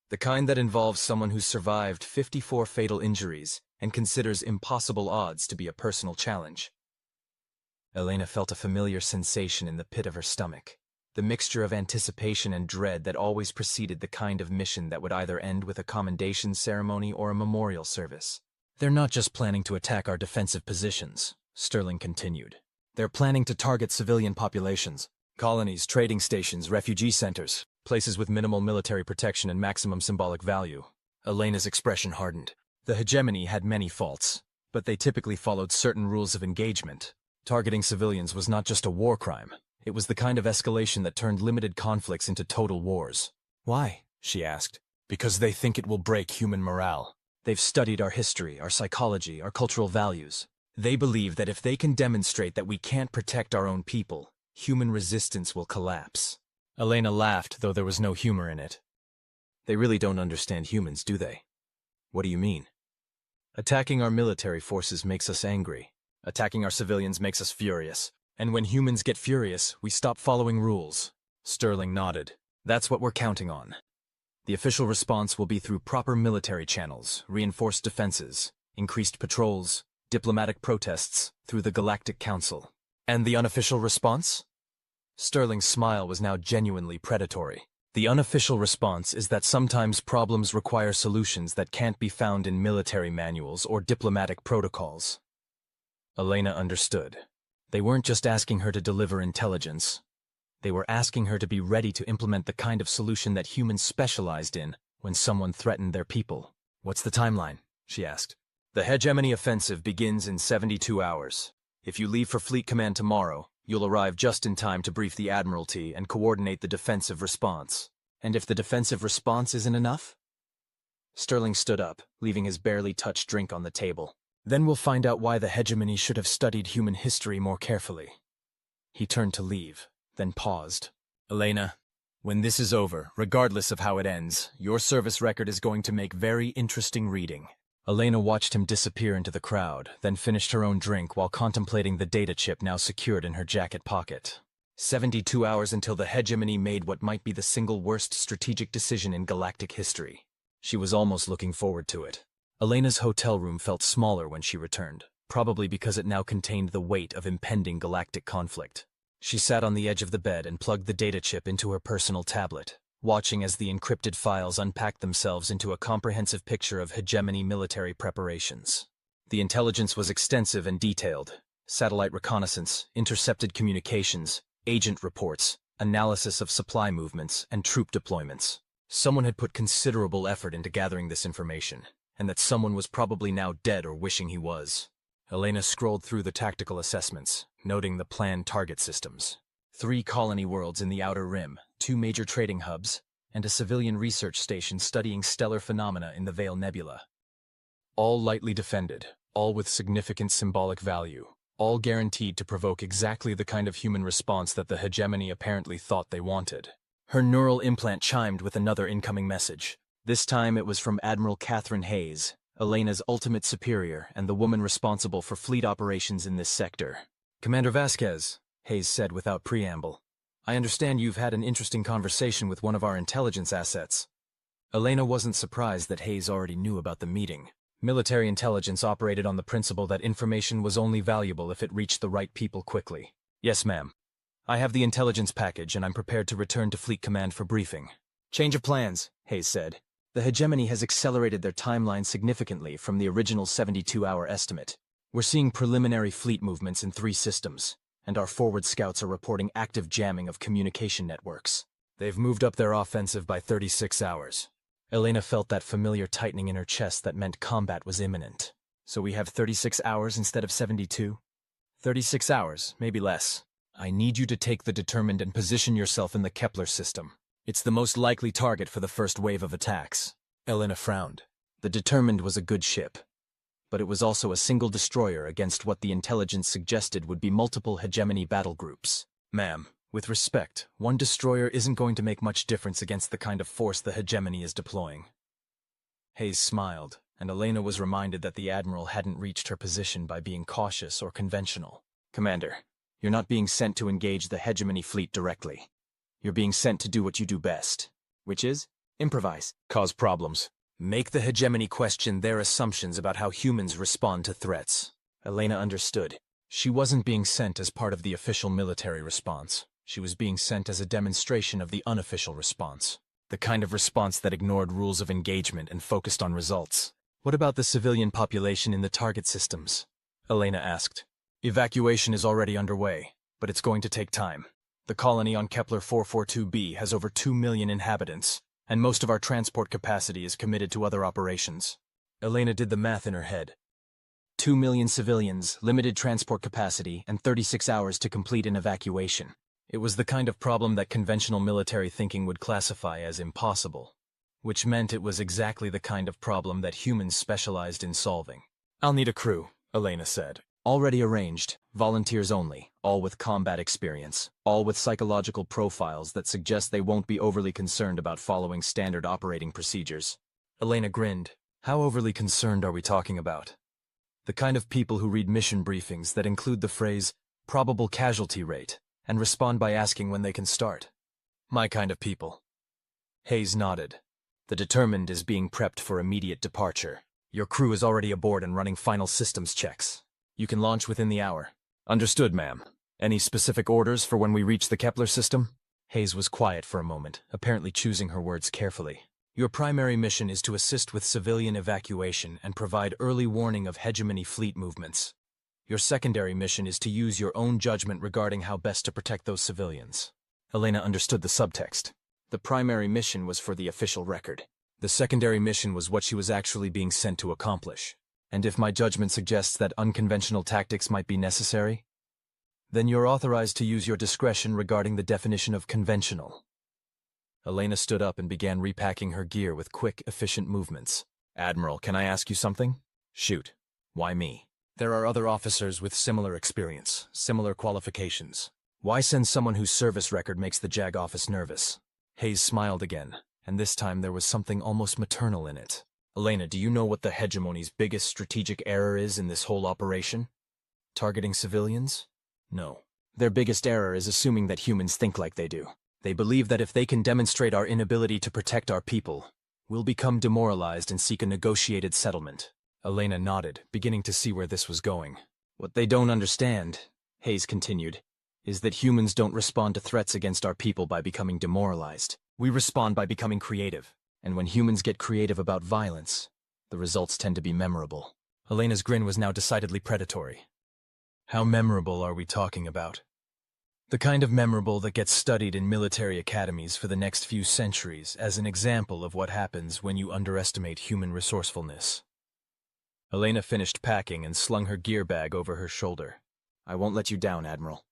The kind that involves someone who's survived 54 fatal injuries and considers impossible odds to be a personal challenge. Elena felt a familiar sensation in the pit of her stomach, the mixture of anticipation and dread that always preceded the kind of mission that would either end with a commendation ceremony or a memorial service. They're not just planning to attack our defensive positions, Sterling continued. They're planning to target civilian populations, colonies, trading stations, refugee centers, places with minimal military protection and maximum symbolic value. Elena's expression hardened. The hegemony had many faults, but they typically followed certain rules of engagement. Targeting civilians was not just a war crime, it was the kind of escalation that turned limited conflicts into total wars. Why? She asked. Because they think it will break human morale. They've studied our history, our psychology, our cultural values. They believe that if they can demonstrate that we can't protect our own people, human resistance will collapse. Elena laughed, though there was no humor in it. They really don't understand humans, do they? What do you mean? Attacking our military forces makes us angry. Attacking our civilians makes us furious. And when humans get furious, we stop following rules. Sterling nodded. That's what we're counting on. The official response will be through proper military channels, reinforced defenses, increased patrols, diplomatic protests through the Galactic Council. And the unofficial response? Sterling's smile was now genuinely predatory. The unofficial response is that sometimes problems require solutions that can't be found in military manuals or diplomatic protocols. Elena understood. They weren't just asking her to deliver intelligence. They were asking her to be ready to implement the kind of solution that humans specialized in when someone threatened their people. What's the timeline? She asked. The hegemony offensive begins in 72 hours. If you leave for Fleet Command tomorrow, you'll arrive just in time to brief the Admiralty and coordinate the defensive response. And if the defensive response isn't enough? Sterling stood up, leaving his barely touched drink on the table. Then we'll find out why the hegemony should have studied human history more carefully. He turned to leave, then paused. Elena, when this is over, regardless of how it ends, your service record is going to make very interesting reading. Elena watched him disappear into the crowd, then finished her own drink while contemplating the data chip now secured in her jacket pocket. 72 hours until the hegemony made what might be the single worst strategic decision in galactic history. She was almost looking forward to it. Elena's hotel room felt smaller when she returned, probably because it now contained the weight of impending galactic conflict. She sat on the edge of the bed and plugged the data chip into her personal tablet, watching as the encrypted files unpacked themselves into a comprehensive picture of hegemony military preparations. The intelligence was extensive and detailed. Satellite reconnaissance, intercepted communications, agent reports, analysis of supply movements, and troop deployments. Someone had put considerable effort into gathering this information, and that someone was probably now dead or wishing he was. Elena scrolled through the tactical assessments, noting the planned target systems. 3 colony worlds in the Outer Rim, 2 major trading hubs, and a civilian research station studying stellar phenomena in the Veil Nebula. All lightly defended, all with significant symbolic value, all guaranteed to provoke exactly the kind of human response that the hegemony apparently thought they wanted. Her neural implant chimed with another incoming message. This time it was from Admiral Catherine Hayes, Elena's ultimate superior and the woman responsible for fleet operations in this sector. Commander Vasquez, Hayes said without preamble. I understand you've had an interesting conversation with one of our intelligence assets. Elena wasn't surprised that Hayes already knew about the meeting. Military intelligence operated on the principle that information was only valuable if it reached the right people quickly. Yes, ma'am. I have the intelligence package and I'm prepared to return to Fleet Command for briefing. Change of plans, Hayes said. The hegemony has accelerated their timeline significantly from the original 72-hour estimate. We're seeing preliminary fleet movements in 3 systems, and our forward scouts are reporting active jamming of communication networks. They've moved up their offensive by 36 hours. Elena felt that familiar tightening in her chest that meant combat was imminent. So we have 36 hours instead of 72? 36 hours, maybe less. I need you to take the Determined and position yourself in the Kepler system. It's the most likely target for the first wave of attacks. Elena frowned. The Determined was a good ship, but it was also a single destroyer against what the intelligence suggested would be multiple hegemony battle groups. Ma'am, with respect, one destroyer isn't going to make much difference against the kind of force the hegemony is deploying. Hayes smiled, and Elena was reminded that the Admiral hadn't reached her position by being cautious or conventional. Commander, you're not being sent to engage the hegemony fleet directly. You're being sent to do what you do best, which is improvise, cause problems, make the hegemony question their assumptions about how humans respond to threats. Elena understood. She wasn't being sent as part of the official military response. She was being sent as a demonstration of the unofficial response, the kind of response that ignored rules of engagement and focused on results. What about the civilian population in the target systems? Elena asked. Evacuation is already underway, but it's going to take time. The colony on Kepler 442b has over 2 million inhabitants, and most of our transport capacity is committed to other operations. Elena did the math in her head. 2 million civilians, limited transport capacity, and 36 hours to complete an evacuation. It was the kind of problem that conventional military thinking would classify as impossible. which meant it was exactly the kind of problem that humans specialized in solving. "I'll need a crew," Elena said. "Already arranged, volunteers only, all with combat experience, all with psychological profiles that suggest they won't be overly concerned about following standard operating procedures." Elena grinned. "How overly concerned are we talking about?" "The kind of people who read mission briefings that include the phrase, probable casualty rate, and respond by asking when they can start." "My kind of people." Hayes nodded. "The Determined is being prepped for immediate departure. Your crew is already aboard and running final systems checks. You can launch within the hour." "Understood, ma'am. Any specific orders for when we reach the Kepler system?" Hayes was quiet for a moment, apparently choosing her words carefully. "Your primary mission is to assist with civilian evacuation and provide early warning of hegemony fleet movements. Your secondary mission is to use your own judgment regarding how best to protect those civilians." Elena understood the subtext. The primary mission was for the official record. The secondary mission was what she was actually being sent to accomplish. "And if my judgment suggests that unconventional tactics might be necessary, then you're authorized to use your discretion regarding the definition of conventional." Elena stood up and began repacking her gear with quick, efficient movements. "Admiral, can I ask you something?" "Shoot. Why me?" "There are other officers with similar experience, similar qualifications. Why send someone whose service record makes the JAG office nervous?" Hayes smiled again, and this time there was something almost maternal in it. "Elena, do you know what the hegemony's biggest strategic error is in this whole operation? Targeting civilians? No. Their biggest error is assuming that humans think like they do. They believe that if they can demonstrate our inability to protect our people, we'll become demoralized and seek a negotiated settlement." Elena nodded, beginning to see where this was going. "What they don't understand," Hayes continued, "is that humans don't respond to threats against our people by becoming demoralized. We respond by becoming creative. And when humans get creative about violence, the results tend to be memorable." Elena's grin was now decidedly predatory. "How memorable are we talking about?" "The kind of memorable that gets studied in military academies for the next few centuries as an example of what happens when you underestimate human resourcefulness." Elena finished packing and slung her gear bag over her shoulder. "I won't let you down, Admiral.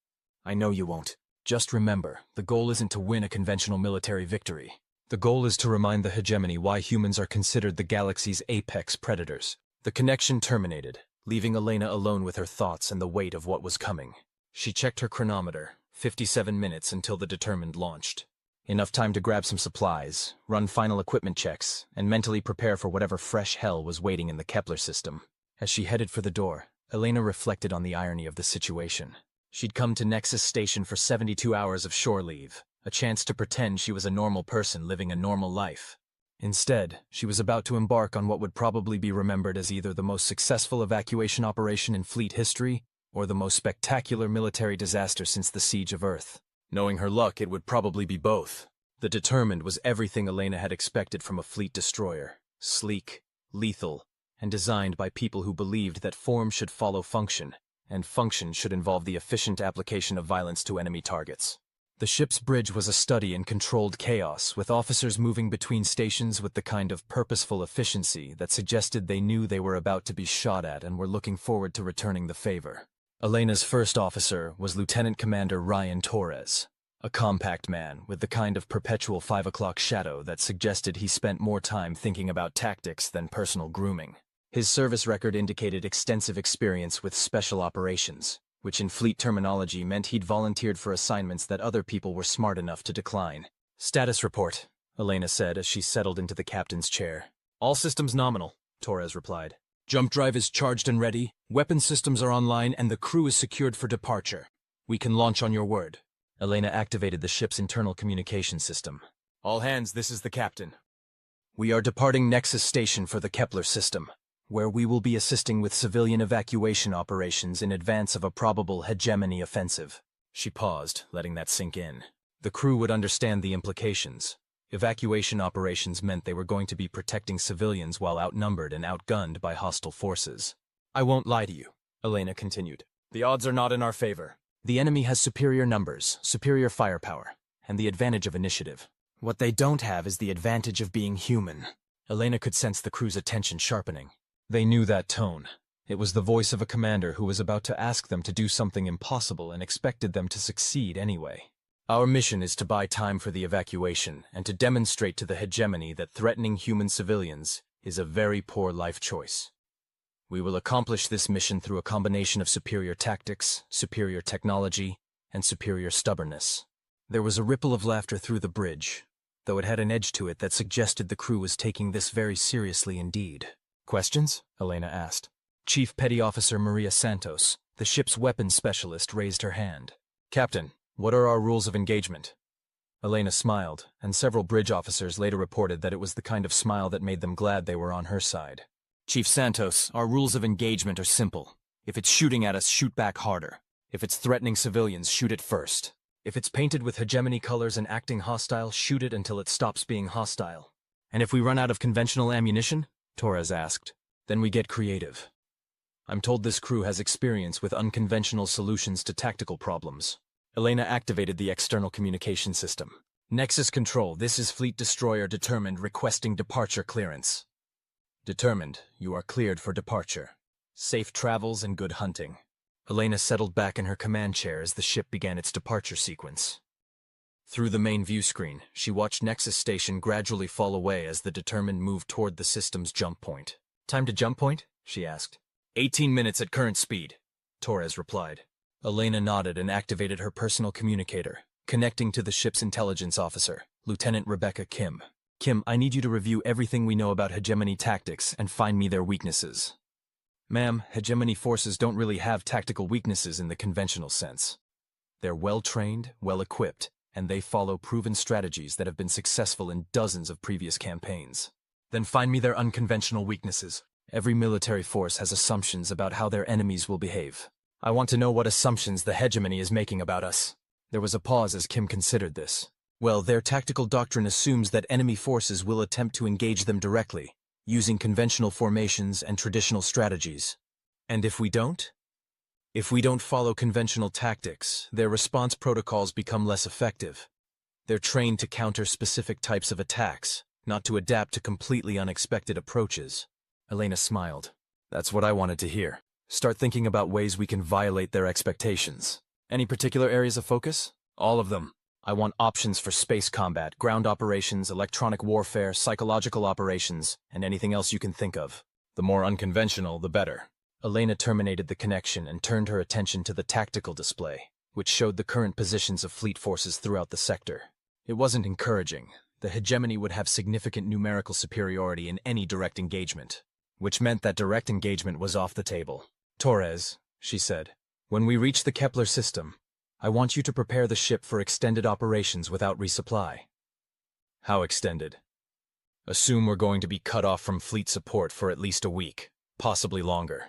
I know you won't. Just remember, the goal isn't to win a conventional military victory. The goal is to remind the hegemony why humans are considered the galaxy's apex predators." The connection terminated, leaving Elena alone with her thoughts and the weight of what was coming. She checked her chronometer, 57 minutes until the Determined launched. Enough time to grab some supplies, run final equipment checks, and mentally prepare for whatever fresh hell was waiting in the Kepler system. As she headed for the door, Elena reflected on the irony of the situation. She'd come to Nexus Station for 72 hours of shore leave, a chance to pretend she was a normal person living a normal life. Instead, she was about to embark on what would probably be remembered as either the most successful evacuation operation in fleet history or the most spectacular military disaster since the Siege of Earth. Knowing her luck, it would probably be both. The Determined was everything Elena had expected from a fleet destroyer: sleek, lethal, and designed by people who believed that form should follow function, and function should involve the efficient application of violence to enemy targets. The ship's bridge was a study in controlled chaos, with officers moving between stations with the kind of purposeful efficiency that suggested they knew they were about to be shot at and were looking forward to returning the favor. Elena's first officer was Lieutenant Commander Ryan Torres, a compact man with the kind of perpetual 5 o'clock shadow that suggested he spent more time thinking about tactics than personal grooming. His service record indicated extensive experience with special operations, which in fleet terminology meant he'd volunteered for assignments that other people were smart enough to decline. "Status report," Elena said as she settled into the captain's chair. "All systems nominal," Torres replied. "Jump drive is charged and ready, weapon systems are online, and the crew is secured for departure. We can launch on your word." Elena activated the ship's internal communication system. "All hands, this is the captain. We are departing Nexus Station for the Kepler system, where we will be assisting with civilian evacuation operations in advance of a probable hegemony offensive." She paused, letting that sink in. The crew would understand the implications. Evacuation operations meant they were going to be protecting civilians while outnumbered and outgunned by hostile forces. "I won't lie to you," Elena continued. "The odds are not in our favor. The enemy has superior numbers, superior firepower, and the advantage of initiative. What they don't have is the advantage of being human." Elena could sense the crew's attention sharpening. They knew that tone. It was the voice of a commander who was about to ask them to do something impossible and expected them to succeed anyway. Our mission is to buy time for the evacuation and to demonstrate to the hegemony that threatening human civilians is a very poor life choice. We will accomplish this mission through a combination of superior tactics, superior technology, and superior stubbornness. There was a ripple of laughter through the bridge, though it had an edge to it that suggested the crew was taking this very seriously indeed. Questions? Elena asked. Chief Petty Officer Maria Santos, the ship's weapons specialist, raised her hand. Captain, what are our rules of engagement? Elena smiled, and several bridge officers later reported that it was the kind of smile that made them glad they were on her side. Chief Santos, our rules of engagement are simple. If it's shooting at us, shoot back harder. If it's threatening civilians, shoot it first. If it's painted with hegemony colors and acting hostile, shoot it until it stops being hostile. And if we run out of conventional ammunition, Torres asked, then we get creative. I'm told this crew has experience with unconventional solutions to tactical problems. Elena activated the external communication system. Nexus Control, this is Fleet Destroyer Determined requesting departure clearance. Determined, you are cleared for departure. Safe travels and good hunting. Elena settled back in her command chair as the ship began its departure sequence. Through the main view screen, she watched Nexus Station gradually fall away as the Determined moved toward the system's jump point. Time to jump point? She asked. 18 minutes at current speed, Torres replied. Elena nodded and activated her personal communicator, connecting to the ship's intelligence officer, Lieutenant Rebecca Kim. Kim, I need you to review everything we know about hegemony tactics and find me their weaknesses. Ma'am, hegemony forces don't really have tactical weaknesses in the conventional sense. They're well-trained, well-equipped, and they follow proven strategies that have been successful in dozens of previous campaigns. Then find me their unconventional weaknesses. Every military force has assumptions about how their enemies will behave. I want to know what assumptions the hegemony is making about us. There was a pause as Kim considered this. Well, their tactical doctrine assumes that enemy forces will attempt to engage them directly, using conventional formations and traditional strategies. And if we don't? If we don't follow conventional tactics, their response protocols become less effective. They're trained to counter specific types of attacks, not to adapt to completely unexpected approaches. Elena smiled. That's what I wanted to hear. Start thinking about ways we can violate their expectations. Any particular areas of focus? All of them. I want options for space combat, ground operations, electronic warfare, psychological operations, and anything else you can think of. The more unconventional, the better. Elena terminated the connection and turned her attention to the tactical display, which showed the current positions of fleet forces throughout the sector. It wasn't encouraging. The hegemony would have significant numerical superiority in any direct engagement, which meant that direct engagement was off the table. Torres, she said, when we reach the Kepler system, I want you to prepare the ship for extended operations without resupply. How extended? Assume we're going to be cut off from fleet support for at least a week, possibly longer.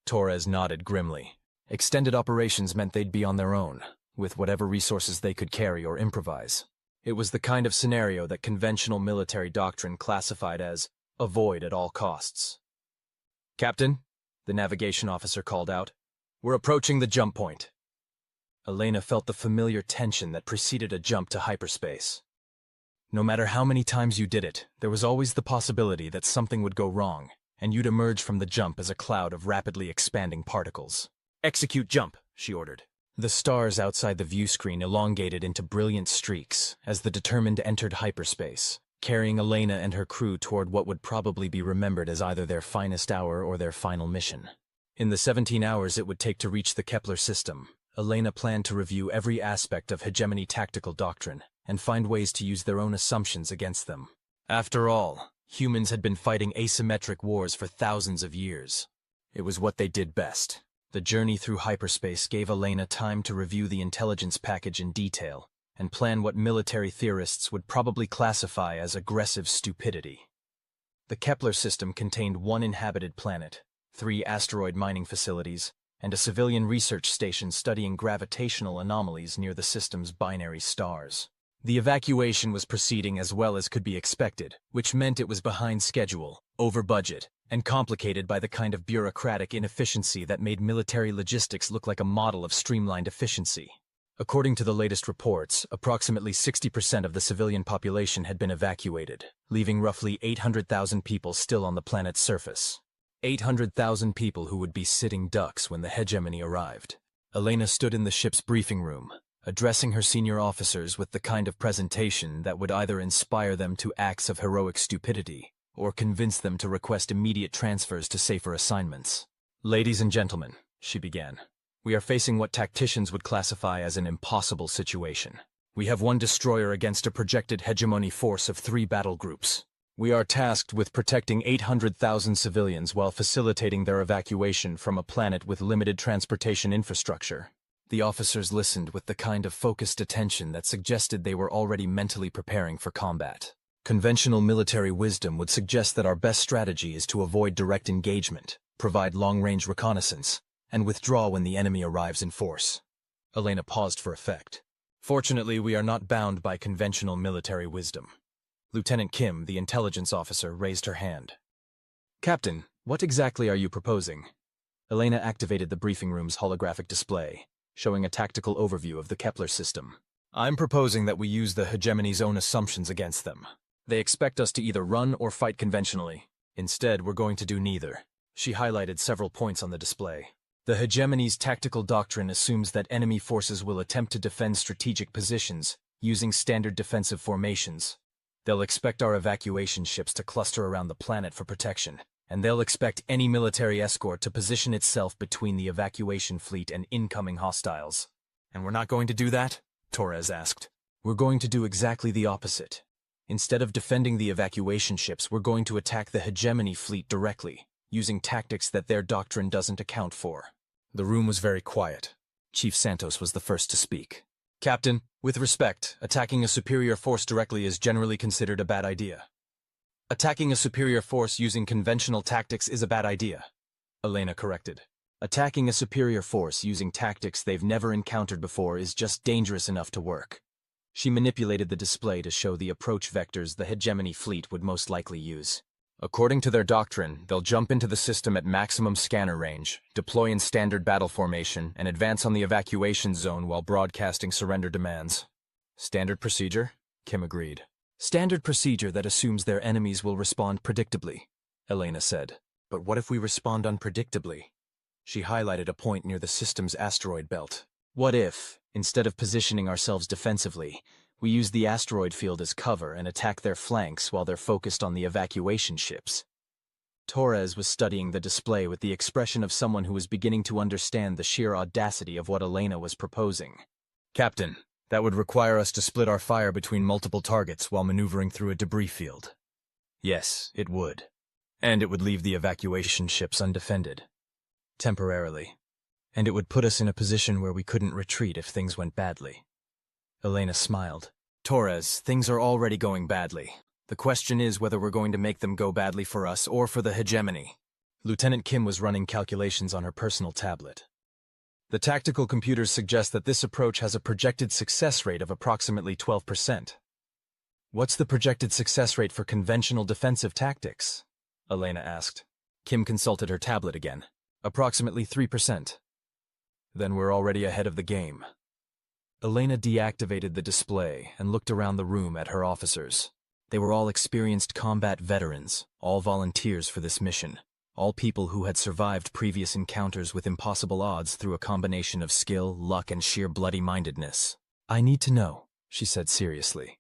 Torres nodded grimly. Extended operations meant they'd be on their own, with whatever resources they could carry or improvise. It was the kind of scenario that conventional military doctrine classified as avoid at all costs. Captain, the navigation officer called out, we're approaching the jump point. Elena felt the familiar tension that preceded a jump to hyperspace. No matter how many times you did it, there was always the possibility that something would go wrong, and you'd emerge from the jump as a cloud of rapidly expanding particles. Execute jump, she ordered. The stars outside the view screen elongated into brilliant streaks as the Determined entered hyperspace, carrying Elena and her crew toward what would probably be remembered as either their finest hour or their final mission. In the 17 hours it would take to reach the Kepler system, Elena planned to review every aspect of hegemony tactical doctrine and find ways to use their own assumptions against them. After all, humans had been fighting asymmetric wars for thousands of years. It was what they did best. The journey through hyperspace gave Elena time to review the intelligence package in detail and plan what military theorists would probably classify as aggressive stupidity. The Kepler system contained one inhabited planet, 3 asteroid mining facilities, and a civilian research station studying gravitational anomalies near the system's binary stars. The evacuation was proceeding as well as could be expected, which meant it was behind schedule, over budget, and complicated by the kind of bureaucratic inefficiency that made military logistics look like a model of streamlined efficiency. According to the latest reports, approximately 60% of the civilian population had been evacuated, leaving roughly 800,000 people still on the planet's surface. 800,000 people who would be sitting ducks when the hegemony arrived. Elena stood in the ship's briefing room, addressing her senior officers with the kind of presentation that would either inspire them to acts of heroic stupidity or convince them to request immediate transfers to safer assignments. "Ladies and gentlemen," she began, "we are facing what tacticians would classify as an impossible situation. We have one destroyer against a projected hegemony force of 3 battle groups. We are tasked with protecting 800,000 civilians while facilitating their evacuation from a planet with limited transportation infrastructure." The officers listened with the kind of focused attention that suggested they were already mentally preparing for combat. Conventional military wisdom would suggest that our best strategy is to avoid direct engagement, provide long-range reconnaissance, and withdraw when the enemy arrives in force. Elena paused for effect. Fortunately, we are not bound by conventional military wisdom. Lieutenant Kim, the intelligence officer, raised her hand. "Captain, what exactly are you proposing?" Elena activated the briefing room's holographic display, showing a tactical overview of the Kepler system. "I'm proposing that we use the hegemony's own assumptions against them. They expect us to either run or fight conventionally. Instead, we're going to do neither." She highlighted several points on the display. "The hegemony's tactical doctrine assumes that enemy forces will attempt to defend strategic positions using standard defensive formations. They'll expect our evacuation ships to cluster around the planet for protection, and they'll expect any military escort to position itself between the evacuation fleet and incoming hostiles." "And we're not going to do that?" Torres asked. "We're going to do exactly the opposite. Instead of defending the evacuation ships, we're going to attack the hegemony fleet directly, using tactics that their doctrine doesn't account for." The room was very quiet. Chief Santos was the first to speak. "Captain, with respect, attacking a superior force directly is generally considered a bad idea." "Attacking a superior force using conventional tactics is a bad idea," Elena corrected. "Attacking a superior force using tactics they've never encountered before is just dangerous enough to work." She manipulated the display to show the approach vectors the hegemony fleet would most likely use. "According to their doctrine, they'll jump into the system at maximum scanner range, deploy in standard battle formation, and advance on the evacuation zone while broadcasting surrender demands." "Standard procedure?" Kim agreed. "Standard procedure that assumes their enemies will respond predictably," Elena said. "But what if we respond unpredictably?" She highlighted a point near the system's asteroid belt. "What if, instead of positioning ourselves defensively, we use the asteroid field as cover and attack their flanks while they're focused on the evacuation ships?" Torres was studying the display with the expression of someone who was beginning to understand the sheer audacity of what Elena was proposing. "Captain, that would require us to split our fire between multiple targets while maneuvering through a debris field." "Yes, it would. And it would leave the evacuation ships undefended. Temporarily. And it would put us in a position where we couldn't retreat if things went badly." Elena smiled. "Torres, things are already going badly. The question is whether we're going to make them go badly for us or for the hegemony." Lieutenant Kim was running calculations on her personal tablet. "The tactical computers suggest that this approach has a projected success rate of approximately 12%. "What's the projected success rate for conventional defensive tactics?" Elena asked. Kim consulted her tablet again. "Approximately 3%. "Then we're already ahead of the game." Elena deactivated the display and looked around the room at her officers. They were all experienced combat veterans, all volunteers for this mission, all people who had survived previous encounters with impossible odds through a combination of skill, luck, and sheer bloody-mindedness. "I need to know," she said seriously,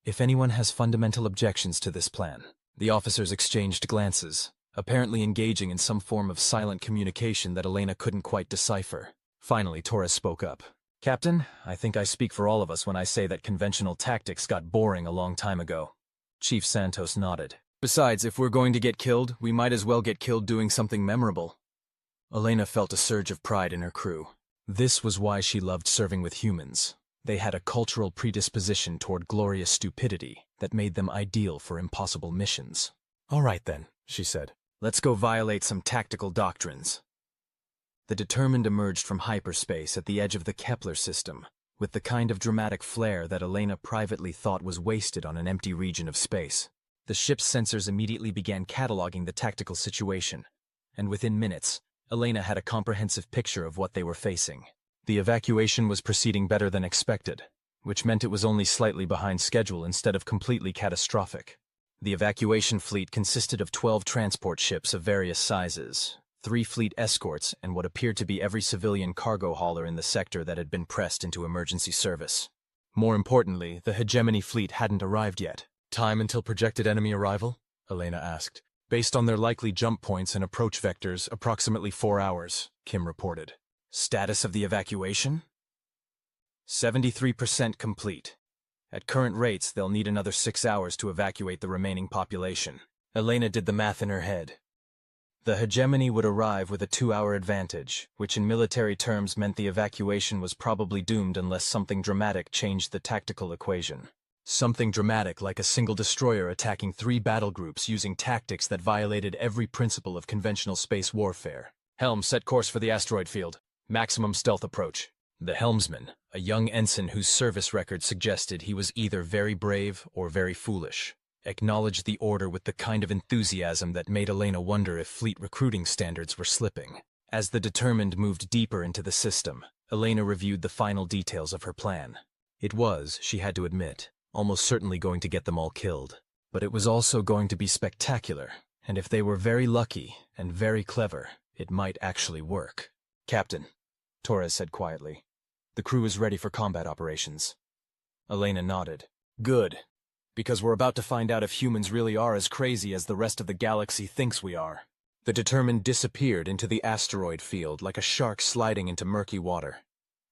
"if anyone has fundamental objections to this plan." The officers exchanged glances, apparently engaging in some form of silent communication that Elena couldn't quite decipher. Finally, Torres spoke up. "Captain, I think I speak for all of us when I say that conventional tactics got boring a long time ago." Chief Santos nodded. "Besides, if we're going to get killed, we might as well get killed doing something memorable." Elena felt a surge of pride in her crew. This was why she loved serving with humans. They had a cultural predisposition toward glorious stupidity that made them ideal for impossible missions. "All right then," she said. "Let's go violate some tactical doctrines." The Determined emerged from hyperspace at the edge of the Kepler system, with the kind of dramatic flair that Elena privately thought was wasted on an empty region of space. The ship's sensors immediately began cataloging the tactical situation, and within minutes, Elena had a comprehensive picture of what they were facing. The evacuation was proceeding better than expected, which meant it was only slightly behind schedule instead of completely catastrophic. The evacuation fleet consisted of 12 transport ships of various sizes, 3 fleet escorts, and what appeared to be every civilian cargo hauler in the sector that had been pressed into emergency service. More importantly, the hegemony fleet hadn't arrived yet. Time until projected enemy arrival? Elena asked. Based on their likely jump points and approach vectors, approximately 4 hours, Kim reported. Status of the evacuation? 73% complete. At current rates, they'll need another 6 hours to evacuate the remaining population. Elena did the math in her head. The hegemony would arrive with a 2-hour advantage, which in military terms meant the evacuation was probably doomed unless something dramatic changed the tactical equation. Something dramatic like a single destroyer attacking 3 battle groups using tactics that violated every principle of conventional space warfare. Helm, set course for the asteroid field. Maximum stealth approach. The helmsman, a young ensign whose service record suggested he was either very brave or very foolish, acknowledged the order with the kind of enthusiasm that made Elena wonder if fleet recruiting standards were slipping. As the Determined moved deeper into the system, Elena reviewed the final details of her plan. It was, she had to admit, almost certainly going to get them all killed. But it was also going to be spectacular, and if they were very lucky and very clever, it might actually work. Captain, Torres said quietly, the crew is ready for combat operations. Elena nodded. Good. Because we're about to find out if humans really are as crazy as the rest of the galaxy thinks we are. The Determined disappeared into the asteroid field like a shark sliding into murky water,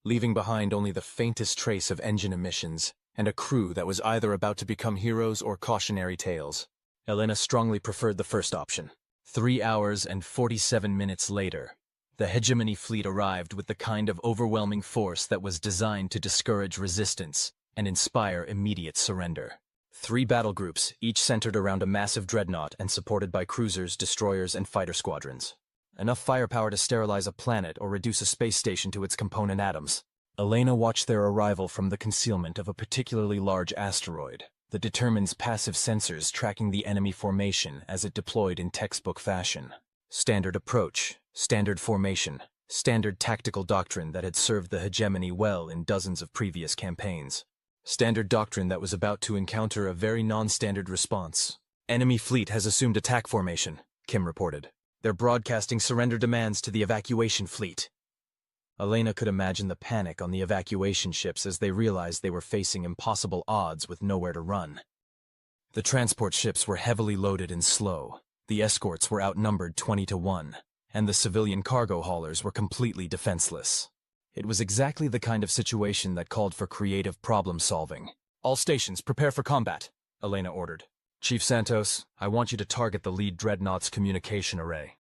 leaving behind only the faintest trace of engine emissions and a crew that was either about to become heroes or cautionary tales. Elena strongly preferred the first option. 3 hours and 47 minutes later, the hegemony fleet arrived with the kind of overwhelming force that was designed to discourage resistance and inspire immediate surrender. 3 battle groups, each centered around a massive dreadnought and supported by cruisers, destroyers, and fighter squadrons. Enough firepower to sterilize a planet or reduce a space station to its component atoms. Elena watched their arrival from the concealment of a particularly large asteroid, the Determined's passive sensors tracking the enemy formation as it deployed in textbook fashion. Standard approach, standard formation, standard tactical doctrine that had served the hegemony well in dozens of previous campaigns. Standard doctrine that was about to encounter a very non-standard response. Enemy fleet has assumed attack formation, Kim reported. They're broadcasting surrender demands to the evacuation fleet. Elena could imagine the panic on the evacuation ships as they realized they were facing impossible odds with nowhere to run. The transport ships were heavily loaded and slow. The escorts were outnumbered 20-1, and the civilian cargo haulers were completely defenseless. It was exactly the kind of situation that called for creative problem-solving. All stations, prepare for combat, Elena ordered. Chief Santos, I want you to target the lead dreadnought's communication array.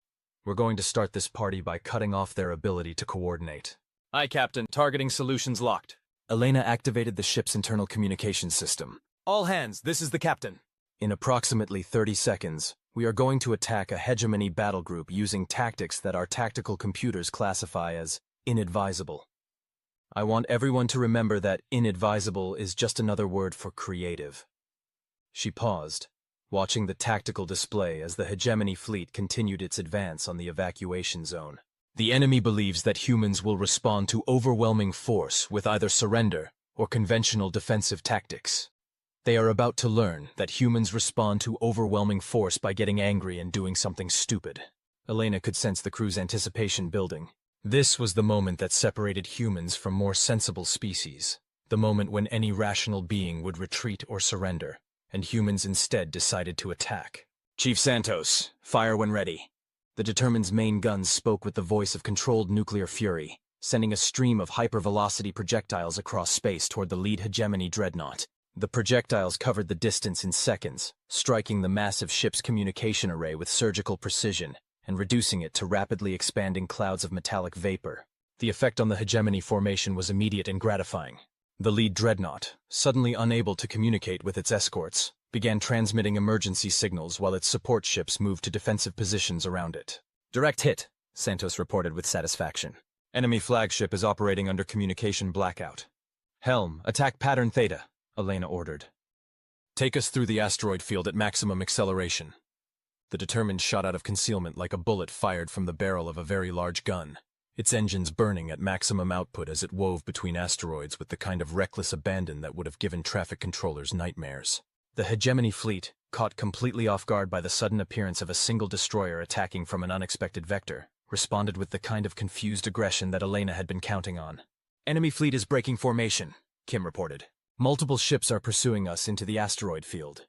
We're going to start this party by cutting off their ability to coordinate. Aye, Captain. Targeting solutions locked. Elena activated the ship's internal communication system. All hands, this is the captain. In approximately 30 seconds, we are going to attack a hegemony battle group using tactics that our tactical computers classify as inadvisable. I want everyone to remember that inadvisable is just another word for creative. She paused, watching the tactical display as the hegemony fleet continued its advance on the evacuation zone. The enemy believes that humans will respond to overwhelming force with either surrender or conventional defensive tactics. They are about to learn that humans respond to overwhelming force by getting angry and doing something stupid. Elena could sense the crew's anticipation building. This was the moment that separated humans from more sensible species, the moment when any rational being would retreat or surrender, and humans instead decided to attack. Chief Santos, fire when ready. The Determined's main guns spoke with the voice of controlled nuclear fury, sending a stream of hypervelocity projectiles across space toward the lead hegemony dreadnought. The projectiles covered the distance in seconds, striking the massive ship's communication array with surgical precision and reducing it to rapidly expanding clouds of metallic vapor. The effect on the hegemony formation was immediate and gratifying. The lead dreadnought, suddenly unable to communicate with its escorts, began transmitting emergency signals while its support ships moved to defensive positions around it. Direct hit, Santos reported with satisfaction. Enemy flagship is operating under communication blackout. Helm, attack pattern Theta, Elena ordered. Take us through the asteroid field at maximum acceleration. The Determined shot out of concealment like a bullet fired from the barrel of a very large gun, its engines burning at maximum output as it wove between asteroids with the kind of reckless abandon that would have given traffic controllers nightmares. The hegemony fleet, caught completely off guard by the sudden appearance of a single destroyer attacking from an unexpected vector, responded with the kind of confused aggression that Elena had been counting on. Enemy fleet is breaking formation, Kim reported. Multiple ships are pursuing us into the asteroid field.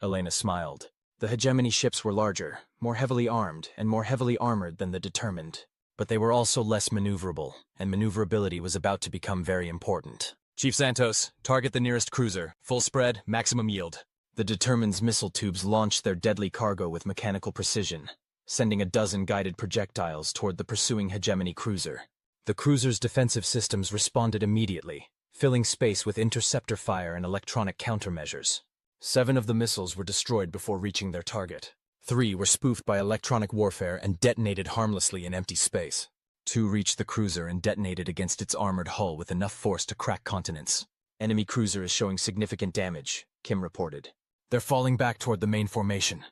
Elena smiled. The hegemony ships were larger, more heavily armed, and more heavily armored than the determined. But they were also less maneuverable, and maneuverability was about to become very important. Chief Santos, target the nearest cruiser. Full spread, maximum yield. The determined's missile tubes launched their deadly cargo with mechanical precision, sending a dozen guided projectiles toward the pursuing hegemony cruiser. The cruiser's defensive systems responded immediately, filling space with interceptor fire and electronic countermeasures. 7 of the missiles were destroyed before reaching their target. 3 were spoofed by electronic warfare and detonated harmlessly in empty space. 2 reached the cruiser and detonated against its armored hull with enough force to crack continents. Enemy cruiser is showing significant damage, Kim reported. They're falling back toward the main formation.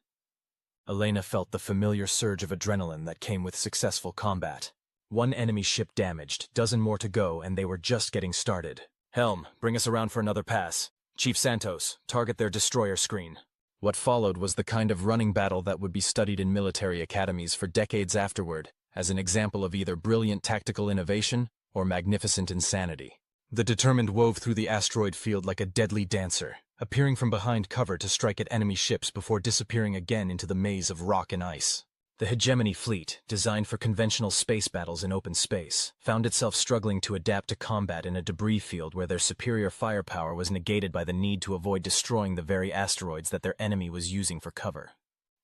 Elena felt the familiar surge of adrenaline that came with successful combat. 1 enemy ship damaged, dozen more to go, and they were just getting started. Helm, bring us around for another pass. Chief Santos, target their destroyer screen. What followed was the kind of running battle that would be studied in military academies for decades afterward, as an example of either brilliant tactical innovation or magnificent insanity. The determined wove through the asteroid field like a deadly dancer, appearing from behind cover to strike at enemy ships before disappearing again into the maze of rock and ice. The hegemony fleet, designed for conventional space battles in open space, found itself struggling to adapt to combat in a debris field where their superior firepower was negated by the need to avoid destroying the very asteroids that their enemy was using for cover.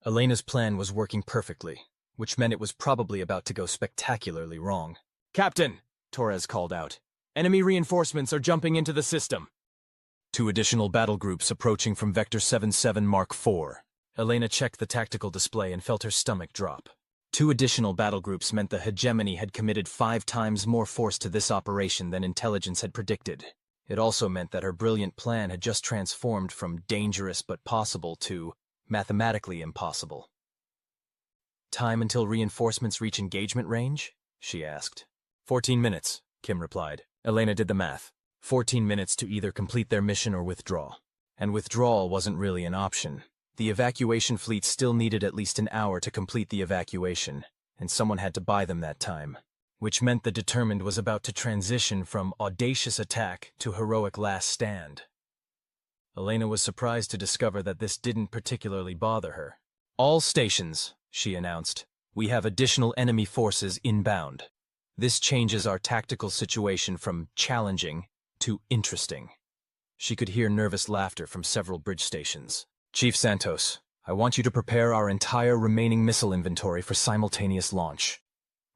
Elena's plan was working perfectly, which meant it was probably about to go spectacularly wrong. "Captain!" Torres called out. "Enemy reinforcements are jumping into the system." 2 additional battle groups approaching from Vector 77 Mark IV. Elena checked the tactical display and felt her stomach drop. 2 additional battle groups meant the hegemony had committed 5 times more force to this operation than intelligence had predicted. It also meant that her brilliant plan had just transformed from dangerous but possible to mathematically impossible. "Time until reinforcements reach engagement range?" she asked. 14 minutes, Kim replied. Elena did the math. 14 minutes to either complete their mission or withdraw. And withdrawal wasn't really an option. The evacuation fleet still needed at least an hour to complete the evacuation, and someone had to buy them that time, which meant the determined was about to transition from audacious attack to heroic last stand. Elena was surprised to discover that this didn't particularly bother her. "All stations," she announced, "we have additional enemy forces inbound. This changes our tactical situation from challenging to interesting." She could hear nervous laughter from several bridge stations. "Chief Santos, I want you to prepare our entire remaining missile inventory for simultaneous launch.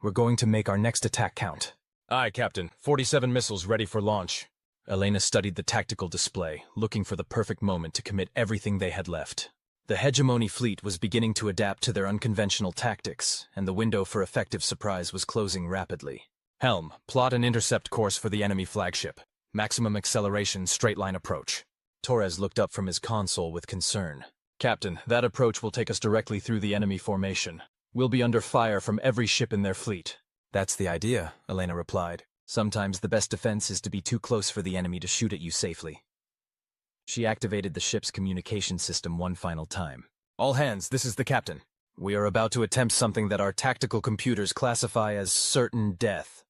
We're going to make our next attack count." "Aye, Captain. 47 missiles ready for launch." Elena studied the tactical display, looking for the perfect moment to commit everything they had left. The hegemony fleet was beginning to adapt to their unconventional tactics, and the window for effective surprise was closing rapidly. "Helm, plot an intercept course for the enemy flagship. Maximum acceleration, straight line approach." Torres looked up from his console with concern. "Captain, that approach will take us directly through the enemy formation. We'll be under fire from every ship in their fleet." "That's the idea," Elena replied. "Sometimes the best defense is to be too close for the enemy to shoot at you safely." She activated the ship's communication system one final time. "All hands, this is the captain. We are about to attempt something that our tactical computers classify as certain death.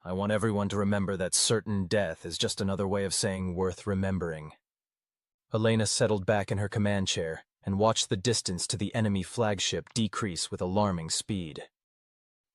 I want everyone to remember that certain death is just another way of saying worth remembering." Elena settled back in her command chair and watched the distance to the enemy flagship decrease with alarming speed.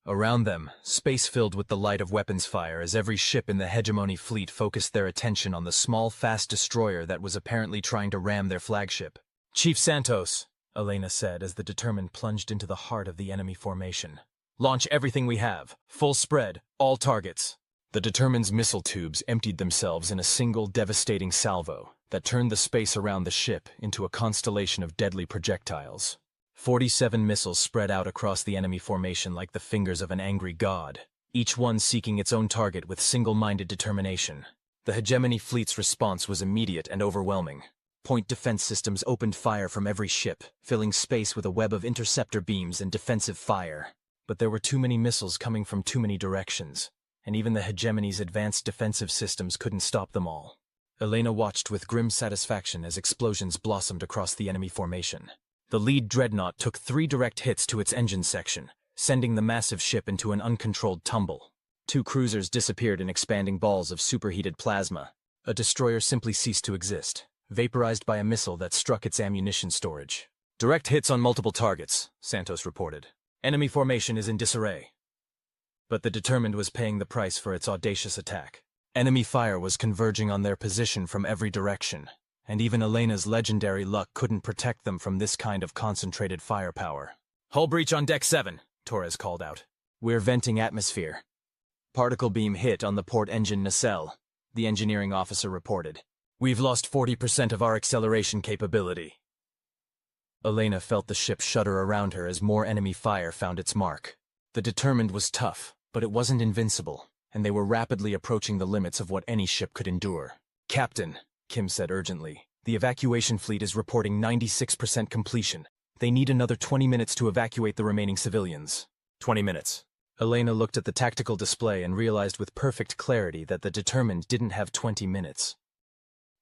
Around them, space filled with the light of weapons fire as every ship in the hegemony fleet focused their attention on the small, fast destroyer that was apparently trying to ram their flagship. "Chief Santos," Elena said as the determined plunged into the heart of the enemy formation. "Launch everything we have. Full spread, all targets." The determined's missile tubes emptied themselves in a single devastating salvo that turned the space around the ship into a constellation of deadly projectiles. 47 missiles spread out across the enemy formation like the fingers of an angry god, each one seeking its own target with single-minded determination. The hegemony fleet's response was immediate and overwhelming. Point defense systems opened fire from every ship, filling space with a web of interceptor beams and defensive fire. But there were too many missiles coming from too many directions, and even the hegemony's advanced defensive systems couldn't stop them all. Elena watched with grim satisfaction as explosions blossomed across the enemy formation. The lead dreadnought took 3 direct hits to its engine section, sending the massive ship into an uncontrolled tumble. Two cruisers disappeared in expanding balls of superheated plasma. A destroyer simply ceased to exist, vaporized by a missile that struck its ammunition storage. Direct hits on multiple targets, Santos reported. Enemy formation is in disarray. But the Determined was paying the price for its audacious attack. Enemy fire was converging on their position from every direction, and even Elena's legendary luck couldn't protect them from this kind of concentrated firepower. "Hull breach on Deck 7, Torres called out. "We're venting atmosphere." "Particle beam hit on the port engine nacelle," the engineering officer reported. "We've lost 40% of our acceleration capability." Elena felt the ship shudder around her as more enemy fire found its mark. The Determined was tough, but it wasn't invincible, and they were rapidly approaching the limits of what any ship could endure. "Captain," Kim said urgently, "the evacuation fleet is reporting 96% completion. They need another 20 minutes to evacuate the remaining civilians." 20 minutes. Elena looked at the tactical display and realized with perfect clarity that the Determined didn't have 20 minutes.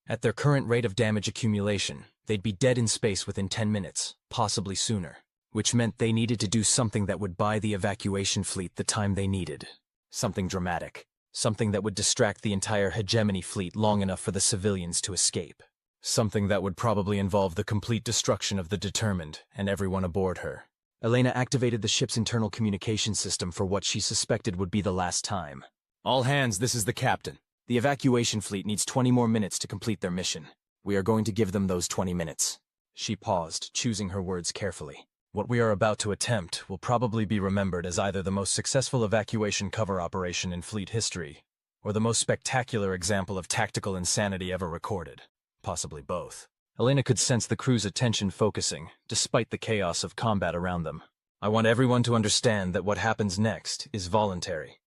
At their current rate of damage accumulation, they'd be dead in space within 10 minutes, possibly sooner, which meant they needed to do something that would buy the evacuation fleet the time they needed. Something dramatic. Something that would distract the entire hegemony fleet long enough for the civilians to escape. Something that would probably involve the complete destruction of the Determined and everyone aboard her. Elena activated the ship's internal communication system for what she suspected would be the last time. "All hands, this is the captain. The evacuation fleet needs 20 more minutes to complete their mission. We are going to give them those 20 minutes. She paused, choosing her words carefully. "What we are about to attempt will probably be remembered as either the most successful evacuation cover operation in fleet history, or the most spectacular example of tactical insanity ever recorded. Possibly both." Elena could sense the crew's attention focusing, despite the chaos of combat around them. "I want everyone to understand that what happens next is voluntary.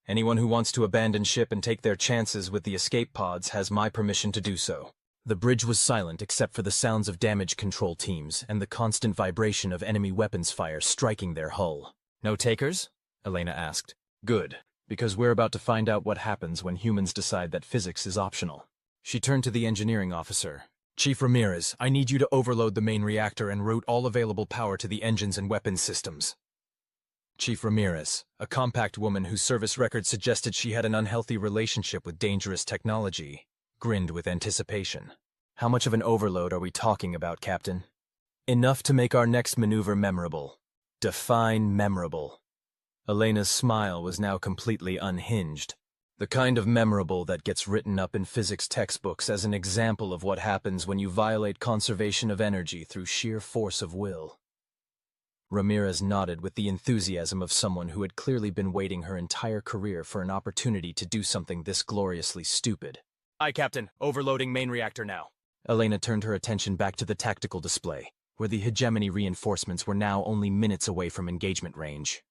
Anyone who wants to abandon ship and take their chances with the escape pods has my permission to do so." The bridge was silent except for the sounds of damage control teams and the constant vibration of enemy weapons fire striking their hull. "No takers?" Elena asked. "Good, because we're about to find out what happens when humans decide that physics is optional." She turned to the engineering officer. "Chief Ramirez, I need you to overload the main reactor and route all available power to the engines and weapons systems." Chief Ramirez, a compact woman whose service record suggested she had an unhealthy relationship with dangerous technology, grinned with anticipation. "How much of an overload are we talking about, Captain?" "Enough to make our next maneuver memorable." Define memorable. Elena's smile was now completely unhinged. "The kind of memorable that gets written up in physics textbooks as an example of what happens when you violate conservation of energy through sheer force of will." Ramirez nodded with the enthusiasm of someone who had clearly been waiting her entire career for an opportunity to do something this gloriously stupid. "Aye, Captain. Overloading main reactor now." Elena turned her attention back to the tactical display, where the hegemony reinforcements were now only minutes away from engagement range.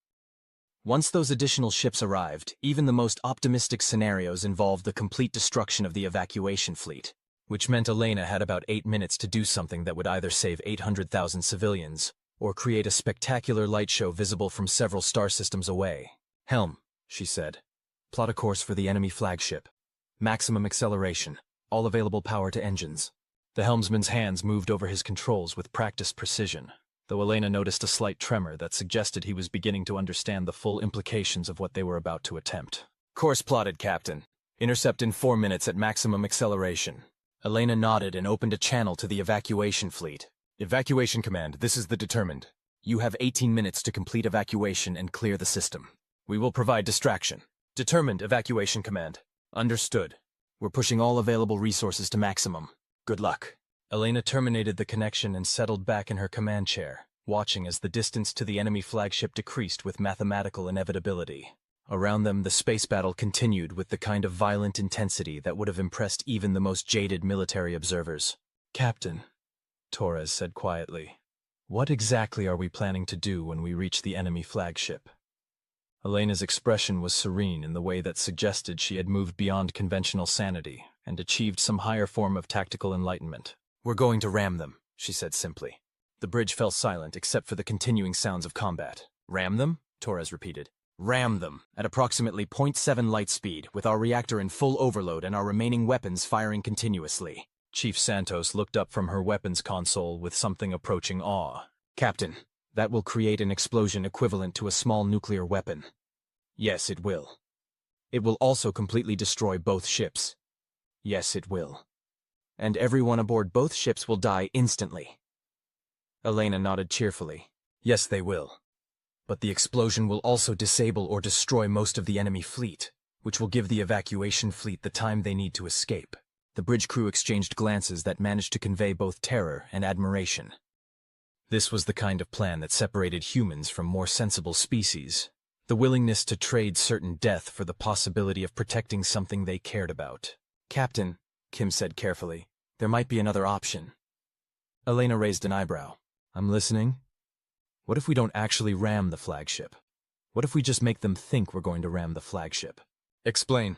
Once those additional ships arrived, even the most optimistic scenarios involved the complete destruction of the evacuation fleet, which meant Elena had about 8 minutes to do something that would either save 800,000 civilians or create a spectacular light show visible from several star systems away. "Helm," she said. "Plot a course for the enemy flagship. Maximum acceleration. All available power to engines." The helmsman's hands moved over his controls with practiced precision, though Elena noticed a slight tremor that suggested he was beginning to understand the full implications of what they were about to attempt. "Course plotted, Captain. Intercept in 4 minutes at maximum acceleration." Elena nodded and opened a channel to the evacuation fleet. "Evacuation Command, this is the Determined. You have 18 minutes to complete evacuation and clear the system. We will provide distraction." "Determined, Evacuation Command." "Understood. We're pushing all available resources to maximum. Good luck." Elena terminated the connection and settled back in her command chair, watching as the distance to the enemy flagship decreased with mathematical inevitability. Around them, the space battle continued with the kind of violent intensity that would have impressed even the most jaded military observers. "Captain," Torres said quietly, "what exactly are we planning to do when we reach the enemy flagship?" Elena's expression was serene in the way that suggested she had moved beyond conventional sanity and achieved some higher form of tactical enlightenment. "We're going to ram them," she said simply. The bridge fell silent except for the continuing sounds of combat. "Ram them?" Torres repeated. "Ram them, at approximately 0.7 light speed, with our reactor in full overload and our remaining weapons firing continuously." Chief Santos looked up from her weapons console with something approaching awe. "Captain, That will create an explosion equivalent to a small nuclear weapon. Yes, it will. It will also completely destroy both ships. Yes, it will. And everyone aboard both ships will die instantly. Elena nodded cheerfully. Yes, they will. But the explosion will also disable or destroy most of the enemy fleet, which will give the evacuation fleet the time they need to escape. The bridge crew exchanged glances that managed to convey both terror and admiration. This was the kind of plan that separated humans from more sensible species. The willingness to trade certain death for the possibility of protecting something they cared about. Captain, Kim said carefully, there might be another option. Elena raised an eyebrow. I'm listening. What if we don't actually ram the flagship? What if we just make them think we're going to ram the flagship? Explain.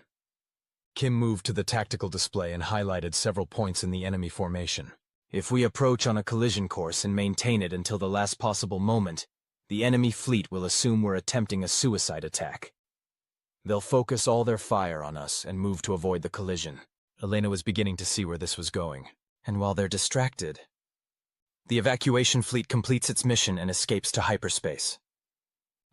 Kim moved to the tactical display and highlighted several points in the enemy formation. If we approach on a collision course and maintain it until the last possible moment, the enemy fleet will assume we're attempting a suicide attack. They'll focus all their fire on us and move to avoid the collision. Elena was beginning to see where this was going. And while they're distracted, the evacuation fleet completes its mission and escapes to hyperspace.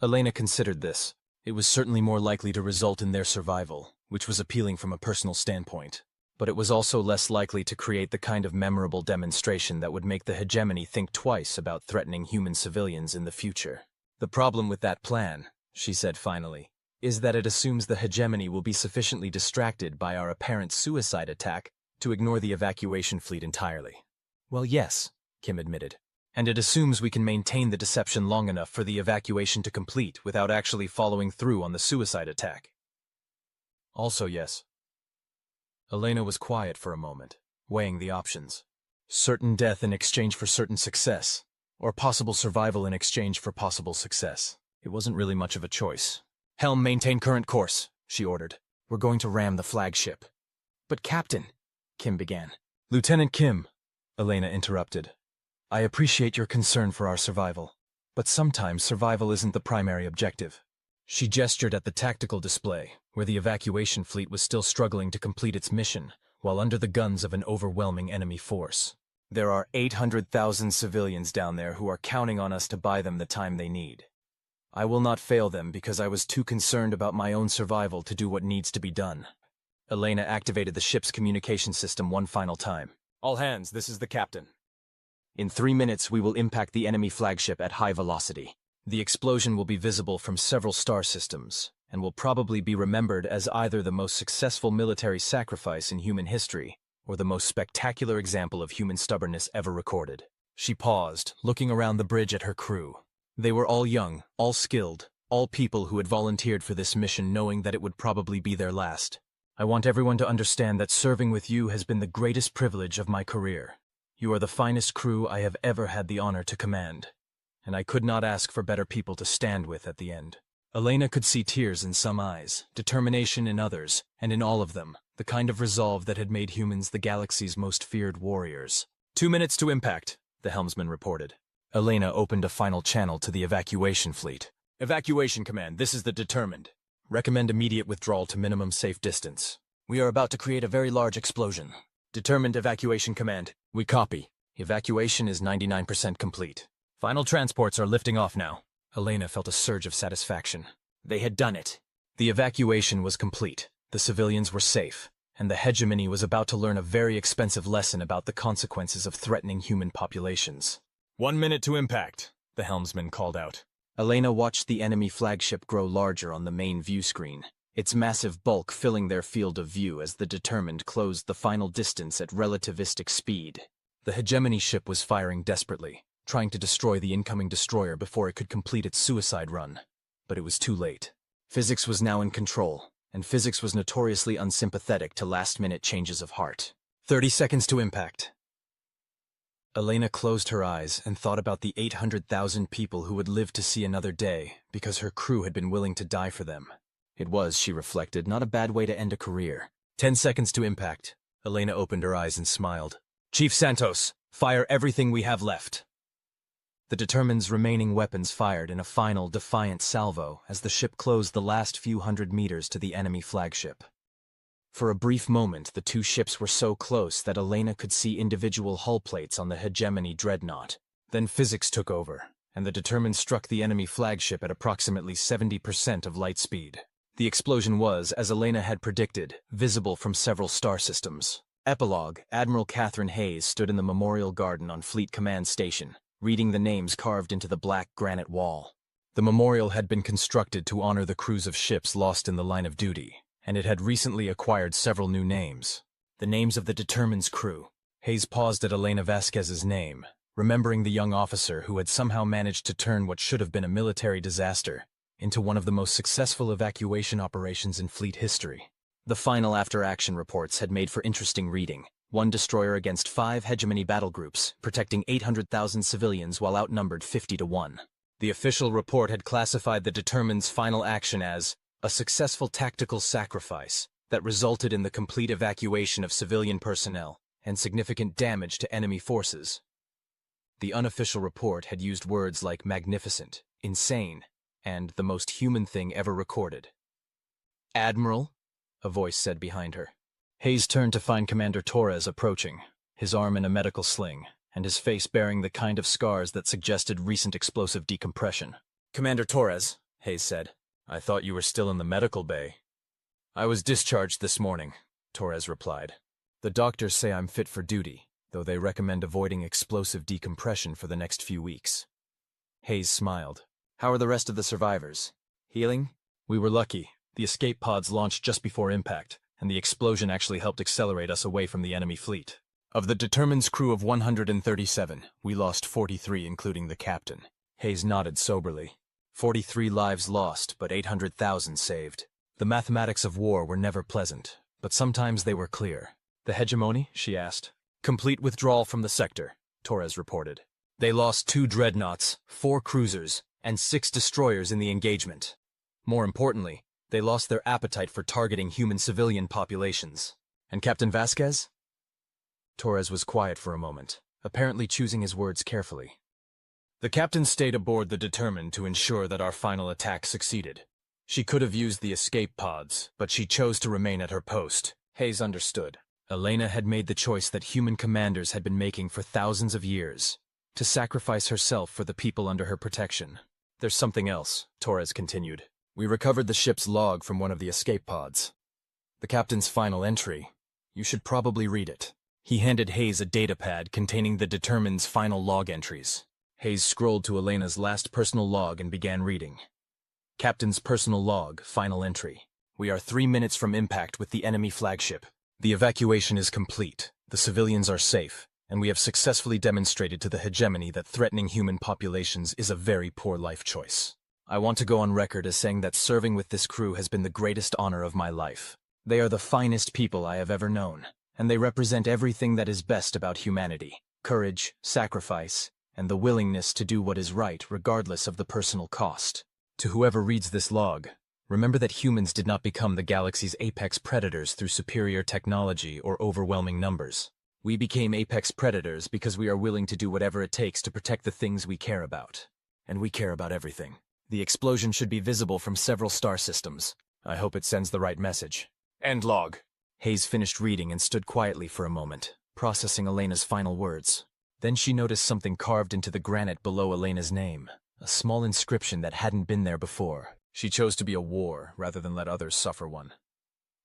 Elena considered this. It was certainly more likely to result in their survival, which was appealing from a personal standpoint. But it was also less likely to create the kind of memorable demonstration that would make the hegemony think twice about threatening human civilians in the future. The problem with that plan, she said finally, is that it assumes the hegemony will be sufficiently distracted by our apparent suicide attack to ignore the evacuation fleet entirely. Well, yes, Kim admitted. And it assumes we can maintain the deception long enough for the evacuation to complete without actually following through on the suicide attack. Also, yes. Elena was quiet for a moment, weighing the options. Certain death in exchange for certain success, or possible survival in exchange for possible success. It wasn't really much of a choice. Helm, maintain current course, she ordered. We're going to ram the flagship. But Captain, Kim began. Lieutenant Kim, Elena interrupted. I appreciate your concern for our survival, but sometimes survival isn't the primary objective. She gestured at the tactical display, where the evacuation fleet was still struggling to complete its mission, while under the guns of an overwhelming enemy force. There are 800,000 civilians down there who are counting on us to buy them the time they need. I will not fail them because I was too concerned about my own survival to do what needs to be done. Elena activated the ship's communication system one final time. All hands, this is the captain. In 3 minutes, we will impact the enemy flagship at high velocity. The explosion will be visible from several star systems, and will probably be remembered as either the most successful military sacrifice in human history, or the most spectacular example of human stubbornness ever recorded. She paused, looking around the bridge at her crew. They were all young, all skilled, all people who had volunteered for this mission knowing that it would probably be their last. I want everyone to understand that serving with you has been the greatest privilege of my career. You are the finest crew I have ever had the honor to command, and I could not ask for better people to stand with at the end. Elena could see tears in some eyes, determination in others, and in all of them, the kind of resolve that had made humans the galaxy's most feared warriors. 2 minutes to impact, the helmsman reported. Elena opened a final channel to the evacuation fleet. Evacuation command, this is the determined. Recommend immediate withdrawal to minimum safe distance. We are about to create a very large explosion. Determined evacuation command. We copy. Evacuation is 99% complete. Final transports are lifting off now. Elena felt a surge of satisfaction. They had done it. The evacuation was complete. The civilians were safe, and the hegemony was about to learn a very expensive lesson about the consequences of threatening human populations. 1 minute to impact, the helmsman called out. Elena watched the enemy flagship grow larger on the main view screen, its massive bulk filling their field of view as the Determined closed the final distance at relativistic speed. The hegemony ship was firing desperately, trying to destroy the incoming destroyer before it could complete its suicide run. But it was too late. Physics was now in control, and physics was notoriously unsympathetic to last-minute changes of heart. 30 seconds to impact. Elena closed her eyes and thought about the 800,000 people who would live to see another day because her crew had been willing to die for them. It was, she reflected, not a bad way to end a career. 10 seconds to impact. Elena opened her eyes and smiled. Chief Santos, fire everything we have left. The Determined's remaining weapons fired in a final, defiant salvo as the ship closed the last few hundred meters to the enemy flagship. For a brief moment, the two ships were so close that Elena could see individual hull plates on the hegemony dreadnought. Then physics took over, and the Determined struck the enemy flagship at approximately 70% of light speed. The explosion was, as Elena had predicted, visible from several star systems. Epilogue: Admiral Catherine Hayes stood in the Memorial Garden on Fleet Command Station, reading the names carved into the black granite wall. The memorial had been constructed to honor the crews of ships lost in the line of duty, and it had recently acquired several new names. The names of the Determined's crew. Hayes paused at Elena Vasquez's name, remembering the young officer who had somehow managed to turn what should have been a military disaster into one of the most successful evacuation operations in fleet history. The final after-action reports had made for interesting reading. 1 destroyer against 5 hegemony battle groups, protecting 800,000 civilians while outnumbered 50-1. The official report had classified the Determined's final action as a successful tactical sacrifice that resulted in the complete evacuation of civilian personnel and significant damage to enemy forces. The unofficial report had used words like magnificent, insane, and the most human thing ever recorded. "Admiral?" a voice said behind her. Hayes turned to find Commander Torres approaching, his arm in a medical sling, and his face bearing the kind of scars that suggested recent explosive decompression. "Commander Torres," Hayes said, "I thought you were still in the medical bay." "I was discharged this morning," Torres replied. "The doctors say I'm fit for duty, though they recommend avoiding explosive decompression for the next few weeks." Hayes smiled. "How are the rest of the survivors? Healing?" "We were lucky. The escape pods launched just before impact, and the explosion actually helped accelerate us away from the enemy fleet. Of the Determined's crew of 137, we lost 43, including the captain." Hayes nodded soberly. 43 lives lost, but 800,000 saved. The mathematics of war were never pleasant, but sometimes they were clear. "The hegemony?" she asked. "Complete withdrawal from the sector," Torres reported. "They lost 2 dreadnoughts, 4 cruisers, and 6 destroyers in the engagement. More importantly, they lost their appetite for targeting human civilian populations." "And Captain Vasquez?" Torres was quiet for a moment, apparently choosing his words carefully. "The captain stayed aboard the Determined to ensure that our final attack succeeded. She could have used the escape pods, but she chose to remain at her post." Hayes understood. Elena had made the choice that human commanders had been making for thousands of years, to sacrifice herself for the people under her protection. "There's something else," Torres continued. "We recovered the ship's log from one of the escape pods. The captain's final entry. You should probably read it." He handed Hayes a datapad containing the Determined's final log entries. Hayes scrolled to Elena's last personal log and began reading. "Captain's personal log, final entry. We are 3 minutes from impact with the enemy flagship. The evacuation is complete, the civilians are safe, and we have successfully demonstrated to the hegemony that threatening human populations is a very poor life choice. I want to go on record as saying that serving with this crew has been the greatest honor of my life. They are the finest people I have ever known, and they represent everything that is best about humanity: courage, sacrifice, and the willingness to do what is right regardless of the personal cost. To whoever reads this log, remember that humans did not become the galaxy's apex predators through superior technology or overwhelming numbers. We became apex predators because we are willing to do whatever it takes to protect the things we care about. And we care about everything. The explosion should be visible from several star systems. I hope it sends the right message." "End log." Hayes finished reading and stood quietly for a moment, processing Elena's final words. Then she noticed something carved into the granite below Elena's name, a small inscription that hadn't been there before. She chose to be a war rather than let others suffer one.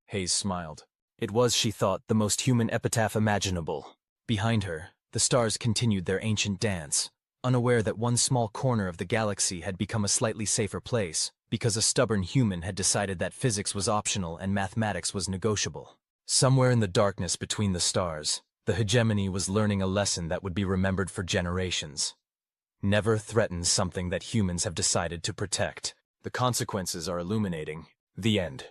Hayes smiled. It was, she thought, the most human epitaph imaginable. Behind her, the stars continued their ancient dance, unaware that one small corner of the galaxy had become a slightly safer place because a stubborn human had decided that physics was optional and mathematics was negotiable. Somewhere in the darkness between the stars, the hegemony was learning a lesson that would be remembered for generations. Never threaten something that humans have decided to protect. The consequences are illuminating. The end.